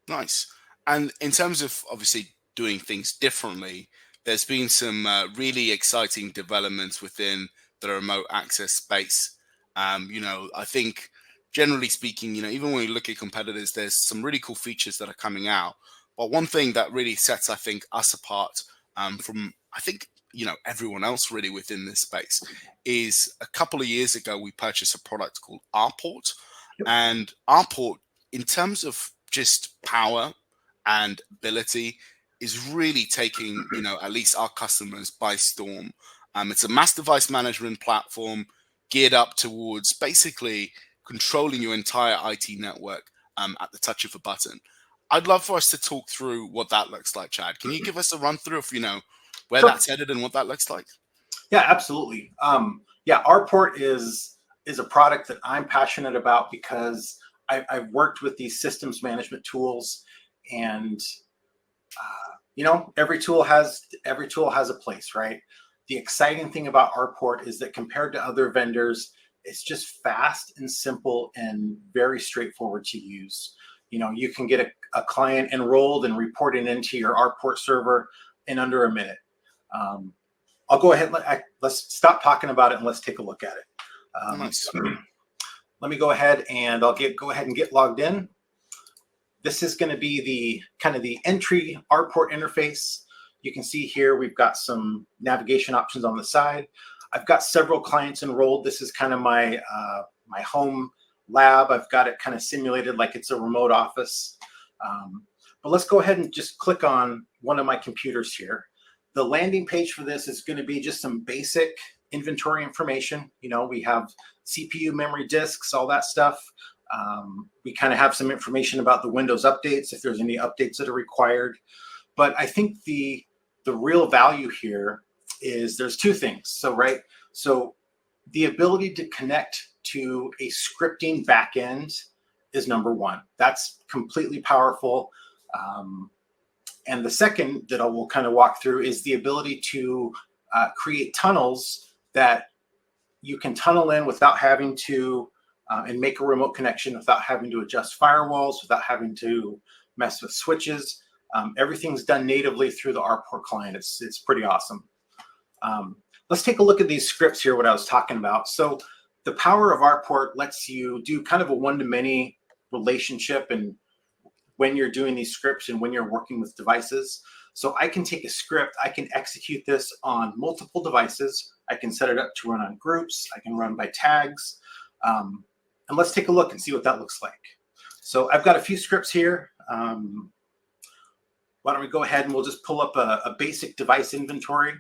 [SPEAKER 1] Nice. And in terms of obviously doing things differently, there's been some really exciting developments within the remote access space. I think generally speaking, even when we look at competitors, there's some really cool features that are coming out. But one thing that really sets, I think, us apart from, I think, everyone else really within this space is a couple of years ago, we purchased a product called RPort.
[SPEAKER 3] Yep. And
[SPEAKER 1] RPort, in terms of just power and ability, is really taking, at least our customers by storm. It's a mass device management platform geared up towards basically controlling your entire IT network at the touch of a button. I'd love for us to talk through what that looks like, Chad. Can you give us a run through of, where that's headed and what that looks like?
[SPEAKER 3] Yeah, absolutely. RPort is a product that I'm passionate about because I've worked with these systems management tools, and every tool has a place, right? The exciting thing about RPort is that compared to other vendors, it's just fast and simple and very straightforward to use. You can get a client enrolled and reporting into your RPort server in under a minute. I'll go ahead. Let's stop talking about it and let's take a look at it.
[SPEAKER 1] Nice.
[SPEAKER 3] Let me go ahead and go ahead and get logged in. This is going to be the entry RPort interface. You can see here we've got some navigation options on the side. I've got several clients enrolled. This is kind of my my home lab. I've got it kind of simulated like it's a remote office. But let's go ahead and just click on one of my computers here. The landing page for this is going to be just some basic inventory information. We have CPU, memory, disks, all that stuff. We kind of have some information about the Windows updates, if there's any updates that are required. But I think the real value here is there's two things. So the ability to connect to a scripting backend is number one. That's completely powerful. And the second that I will kind of walk through is the ability to create tunnels that you can tunnel in without having to, and make a remote connection without having to adjust firewalls, without having to mess with switches. Everything's done natively through the RPort client. It's pretty awesome. Let's take a look at these scripts here, what I was talking about. So the power of RPort lets you do kind of a one-to-many relationship and when you're doing these scripts and when you're working with devices. So I can take a script, I can execute this on multiple devices. I can set it up to run on groups. I can run by tags. And let's take a look and see what that looks like. So I've got a few scripts here. Why don't we go ahead and we'll just pull up a basic device inventory.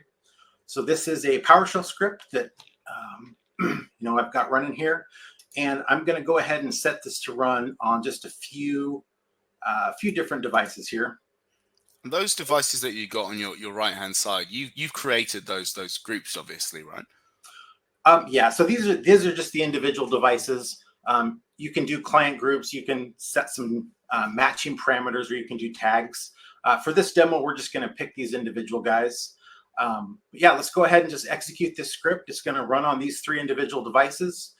[SPEAKER 3] So this is a PowerShell script that I've got running here, and I'm going to go ahead and set this to run on just a few different devices here.
[SPEAKER 1] And those devices that you got on your right hand side, you've created those groups, obviously, right?
[SPEAKER 3] Yeah. So these are just the individual devices. You can do client groups. You can set some matching parameters, or you can do tags. For this demo, we're just going to pick these individual guys. Yeah, let's go ahead and just execute this script. It's going to run on these 3 individual devices.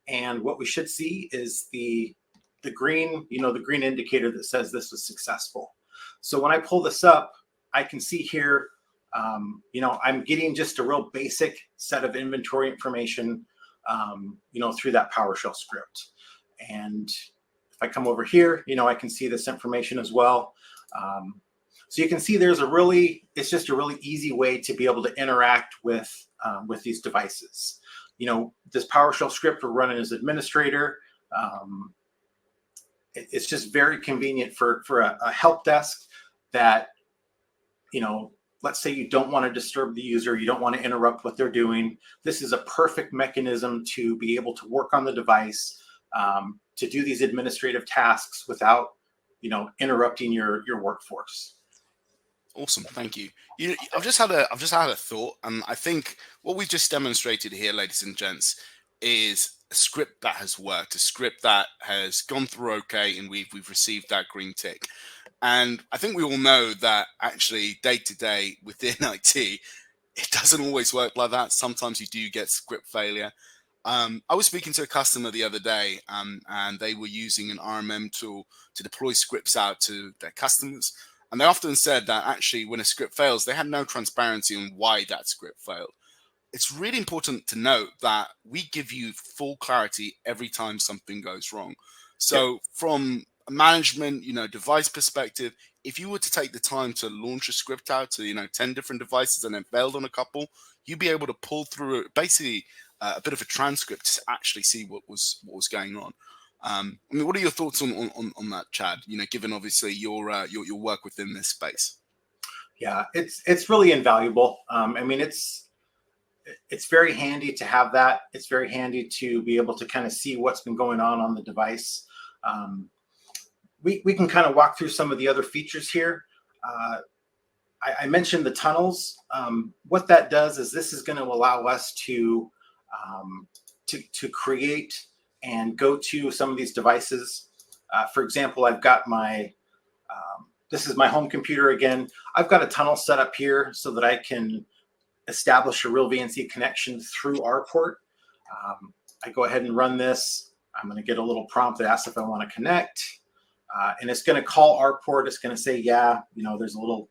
[SPEAKER 3] And what we should see is the green, the green indicator that says this was successful. So when I pull this up, I can see here, I'm getting just a real basic set of inventory information, through that PowerShell script. And if I come over here, I can see this information as well. So you can see it's just a really easy way to be able to interact with these devices. This PowerShell script we're running as administrator. It's just very convenient for a help desk that, let's say you don't want to disturb the user, you don't want to interrupt what they're doing. This is a perfect mechanism to be able to work on the device, to do these administrative tasks without, interrupting your workforce.
[SPEAKER 1] Awesome, thank you. I've just had a thought, and I think what we've just demonstrated here, ladies and gents, is a script that has worked, a script that has gone through okay, and we've received that green tick. And I think we all know that actually day to day within IT, it doesn't always work like that. Sometimes you do get script failure. I was speaking to a customer the other day, and they were using an RMM tool to deploy scripts out to their customers. And they often said that actually when a script fails, they had no transparency on why that script failed. It's really important to note that we give you full clarity every time something goes wrong. So from a management, device perspective, if you were to take the time to launch a script out to, 10 different devices and then failed on a couple, you'd be able to pull through basically a bit of a transcript to actually see what was going on. What are your thoughts on that, Chad? Given obviously your work within this space.
[SPEAKER 3] Yeah, it's really invaluable. It's very handy to have that. It's very handy to be able to kind of see what's been going on the device. We can kind of walk through some of the other features here. I mentioned the tunnels. What that does is this is going to allow us to create and go to some of these devices. For example, I've got this is my home computer again. I've got a tunnel set up here so that I can establish a RealVNC connection through RPort. I go ahead and run this. I'm going to get a little prompt that asks if I want to connect. And it's going to call RPort. It's going to say, yeah, there's a little,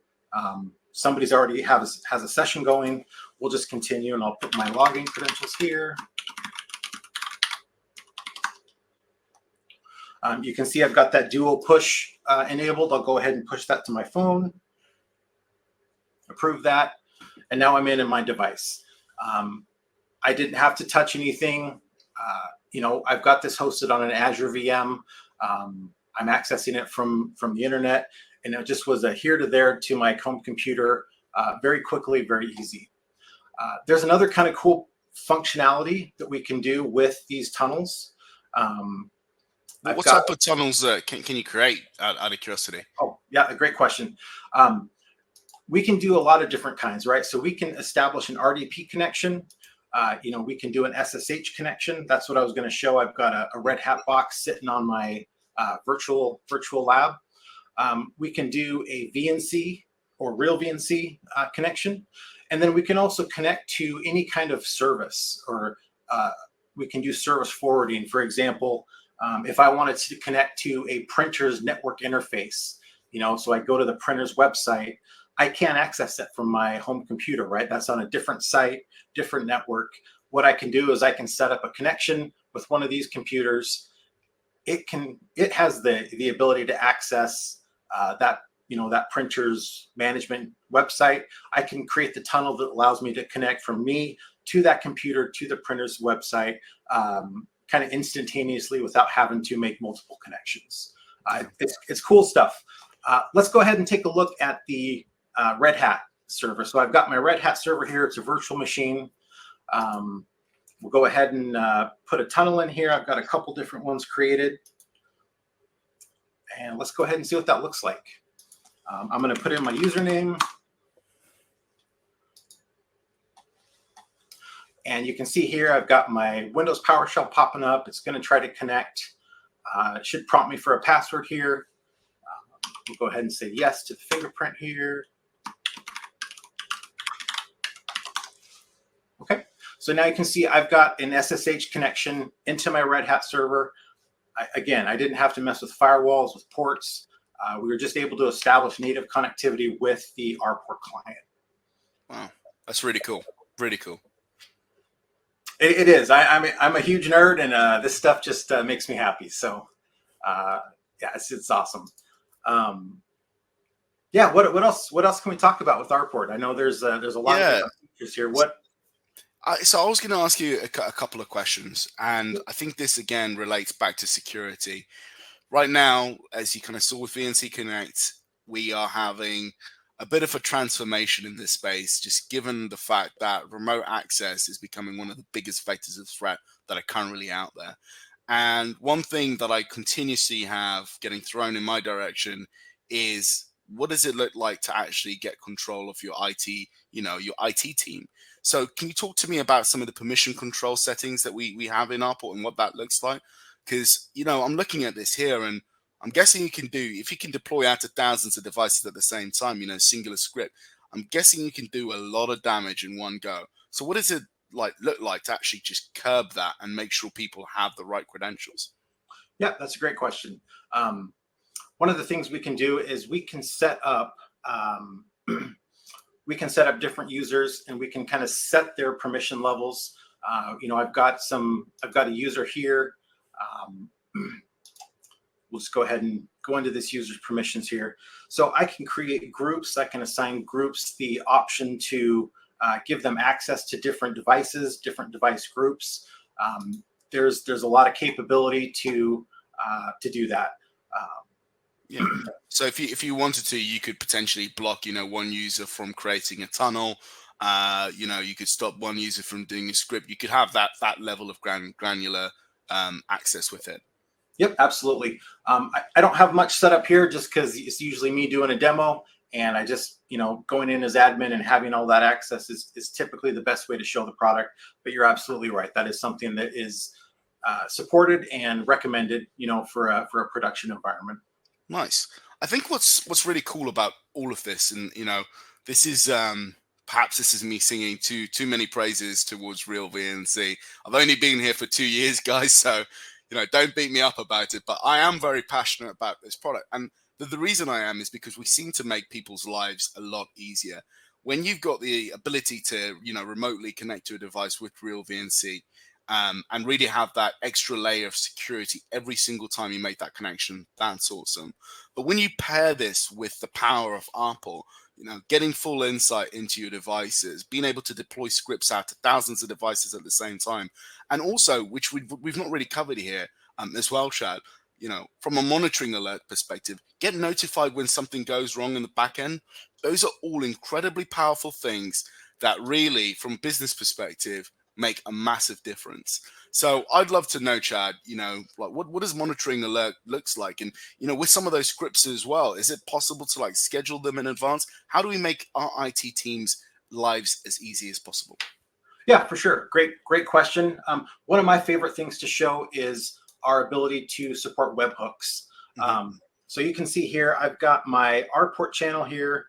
[SPEAKER 3] somebody's already has a session going. We'll just continue, and I'll put my login credentials here. You can see I've got that dual push enabled. I'll go ahead and push that to my phone. Approve that. And now I'm in my device. I didn't have to touch anything. I've got this hosted on an Azure VM. I'm accessing it from the internet, and it just was a here to there to my home computer very quickly, very easy. There's another kind of cool functionality that we can do with these tunnels.
[SPEAKER 1] What type of tunnels can you create out of curiosity?
[SPEAKER 3] Oh, yeah, a great question. We can do a lot of different kinds, right? So we can establish an RDP connection. We can do an SSH connection. That's what I was going to show. I've got a Red Hat box sitting on my virtual lab. We can do a VNC or RealVNC connection. And then we can also connect to any kind of service, or we can do service forwarding. For example, if I wanted to connect to a printer's network interface, so I go to the printer's website, I can't access it from my home computer, right? That's on a different site, different network. What I can do is I can set up a connection with one of these computers. It has the ability to access that printer's management website. I can create the tunnel that allows me to connect from me to that computer to the printer's website kind of instantaneously without having to make multiple connections. It's cool stuff. Let's go ahead and take a look at the Red Hat server. So I've got my Red Hat server here. It's a virtual machine. We'll go ahead and put a tunnel in here. I've got a couple different ones created. And let's go ahead and see what that looks like. I'm going to put in my username. And you can see here, I've got my Windows PowerShell popping up. It's going to try to connect. It should prompt me for a password here. We'll go ahead and say yes to the fingerprint here. Okay, so now you can see I've got an SSH connection into my Red Hat server. Again, I didn't have to mess with firewalls, with ports. We were just able to establish native connectivity with the RPort client.
[SPEAKER 1] Wow, that's really cool. Really cool.
[SPEAKER 3] It is. I'm a huge nerd, and this stuff just makes me happy. So, yeah, it's awesome. Yeah. What else? What else can we talk about with RPort? I know there's a lot of different features here.
[SPEAKER 1] So I was going to ask you a couple of questions, and I think this again relates back to security. Right now, as you kind of saw with VNC Connect, we are having a bit of a transformation in this space, just given the fact that remote access is becoming one of the biggest vectors of threat that are currently out there. And one thing that I continuously have getting thrown in my direction is, what does it look like to actually get control of your IT, your IT team? So can you talk to me about some of the permission control settings that we have in RPort and what that looks like? Because, I'm looking at this here, and I'm guessing you can do, if you can deploy out to thousands of devices at the same time, singular script, I'm guessing you can do a lot of damage in one go. So what does it look like to actually just curb that and make sure people have the right credentials?
[SPEAKER 3] Yeah, that's a great question. One of the things we can do is we can set up different users, and we can kind of set their permission levels. I've got a user here. We'll just go ahead and go into this user's permissions here. So I can create groups. I can assign groups the option to give them access to different devices, different device groups. There's a lot of capability to do that.
[SPEAKER 1] Yeah. So if you wanted to, you could potentially block, one user from creating a tunnel. You could stop one user from doing a script. You could have that level of granular access with it.
[SPEAKER 3] Yep, absolutely. I don't have much set up here just because it's usually me doing a demo, and I just, going in as admin and having all that access is typically the best way to show the product. But you're absolutely right. That is something that is supported and recommended, for a production environment.
[SPEAKER 1] Nice. I think what's really cool about all of this, and this is perhaps this is me singing too many praises towards RealVNC. I've only been here for 2 years, guys, so don't beat me up about it. But I am very passionate about this product, and the reason I am is because we seem to make people's lives a lot easier when you've got the ability to remotely connect to a device with RealVNC. And really have that extra layer of security every single time you make that connection. That's awesome. But when you pair this with the power of RPort, getting full insight into your devices, being able to deploy scripts out to thousands of devices at the same time, and also, which we've not really covered here as well, Chad, from a monitoring alert perspective, get notified when something goes wrong in the back end. Those are all incredibly powerful things that really, from a business perspective, make a massive difference. So I'd love to know, Chad, what does monitoring alert looks like? And, with some of those scripts as well, is it possible to schedule them in advance? How do we make our IT teams' lives as easy as possible?
[SPEAKER 3] Yeah, for sure. Great question. One of my favorite things to show is our ability to support webhooks. So you can see here, I've got my RPort channel here.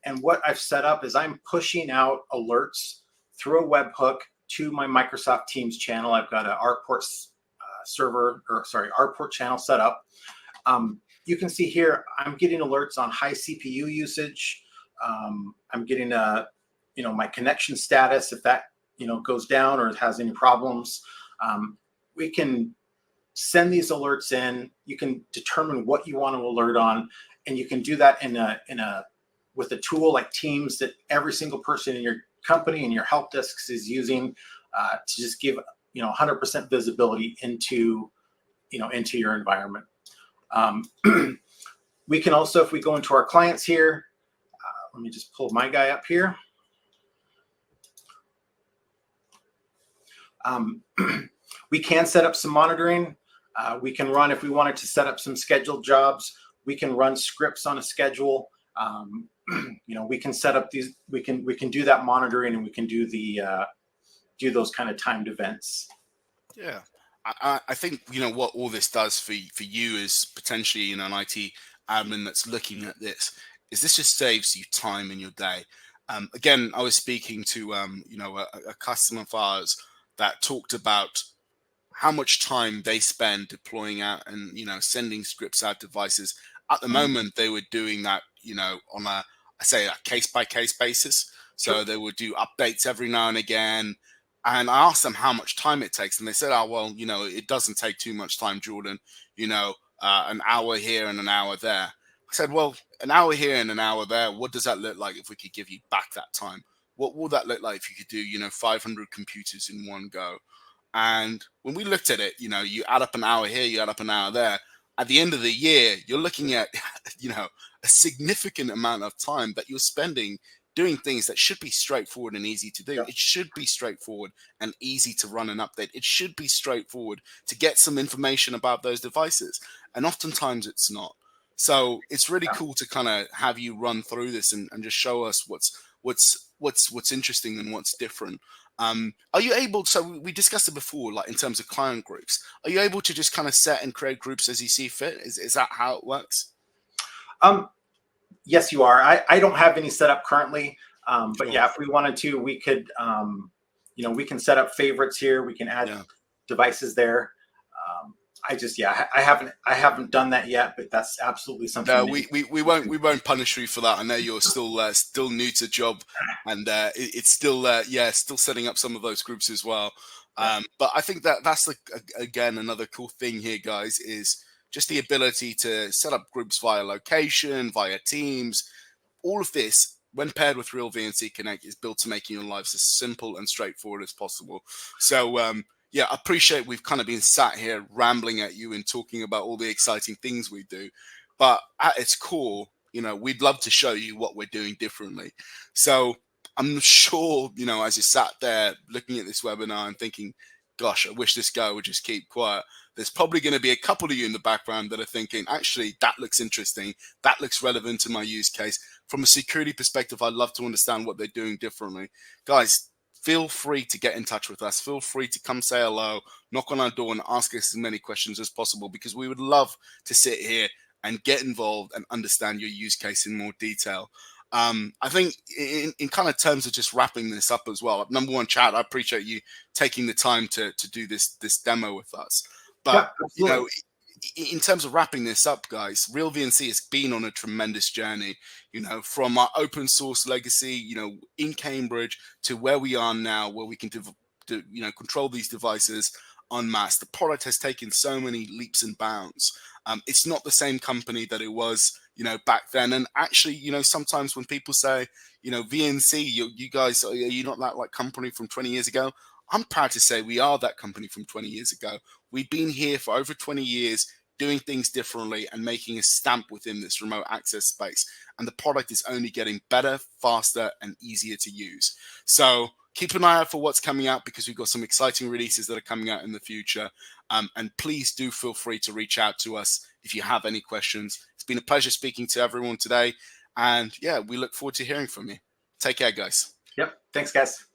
[SPEAKER 3] And what I've set up is I'm pushing out alerts through a webhook to my Microsoft Teams channel. I've got an RPort RPort channel set up. You can see here, I'm getting alerts on high CPU usage. I'm getting my connection status, if that, goes down or has any problems. We can send these alerts in. You can determine what you want to alert on, and you can do that with a tool like Teams that every single person in your company and your help desks is using to just give 100% visibility into your environment. We can also, if we go into our clients here, let me just pull my guy up here. We can set up some monitoring. We can run, if we wanted to set up some scheduled jobs, we can run scripts on a schedule. We can set up these, we can do that monitoring, and we can do those kind of timed events.
[SPEAKER 1] Yeah. I think, what all this does for you is potentially, an IT admin that's looking at this, is this just saves you time in your day. Again, I was speaking to, a customer of ours that talked about how much time they spend deploying out and, sending scripts out devices. At the moment, they were doing that, on a case-by-case basis. So
[SPEAKER 3] Sure.
[SPEAKER 1] they would do updates every now and again. And I asked them how much time it takes. And they said, oh, well, it doesn't take too much time, Jordan, an hour here and an hour there. I said, well, an hour here and an hour there, what does that look like if we could give you back that time? What will that look like if you could do, 500 computers in one go? And when we looked at it, you add up an hour here, you add up an hour there. At the end of the year, you're looking at, a significant amount of time that you're spending doing things that should be straightforward and easy to do.
[SPEAKER 3] Yeah.
[SPEAKER 1] It should be straightforward and easy to run an update. It should be straightforward to get some information about those devices. And oftentimes it's not. So it's really cool to kind of have you run through this and just show us what's interesting and what's different. Are you able, so we discussed it before, like in terms of client groups, are you able to just kind of set and create groups as you see fit? Is that how it works?
[SPEAKER 3] Yes, you are. I don't have any set up currently, but
[SPEAKER 1] Sure.
[SPEAKER 3] yeah, if we wanted to, we could, we can set up favorites here. We can add devices there. I haven't done that yet, but that's absolutely something.
[SPEAKER 1] No, we won't punish you for that. I know you're still new to job, and it's still setting up some of those groups as well. But I think that's again another cool thing here, guys, is just the ability to set up groups via location, via Teams. All of this, when paired with RealVNC Connect, is built to making your lives as simple and straightforward as possible. So, I appreciate we've kind of been sat here rambling at you and talking about all the exciting things we do. But at its core, we'd love to show you what we're doing differently. So I'm sure, as you sat there looking at this webinar and thinking, gosh, I wish this guy would just keep quiet, there's probably going to be a couple of you in the background that are thinking, actually, that looks interesting. That looks relevant to my use case. From a security perspective, I'd love to understand what they're doing differently. Guys, feel free to get in touch with us. Feel free to come say hello, knock on our door and ask us as many questions as possible, because we would love to sit here and get involved and understand your use case in more detail. I think in kind of terms of just wrapping this up as well, number one, Chad, I appreciate you taking the time to do this demo with us. But, in terms of wrapping this up, guys, RealVNC has been on a tremendous journey, from our open source legacy, in Cambridge to where we are now, where we can control these devices en masse. The product has taken so many leaps and bounds. It's not the same company that it was, back then. And actually, sometimes when people say, VNC, you guys, are you not that like company from 20 years ago? I'm proud to say we are that company from 20 years ago. We've been here for over 20 years, doing things differently and making a stamp within this remote access space. And the product is only getting better, faster, and easier to use. So keep an eye out for what's coming out, because we've got some exciting releases that are coming out in the future. And please do feel free to reach out to us if you have any questions. It's been a pleasure speaking to everyone today. And we look forward to hearing from you. Take care, guys.
[SPEAKER 3] Yep. Thanks, guys.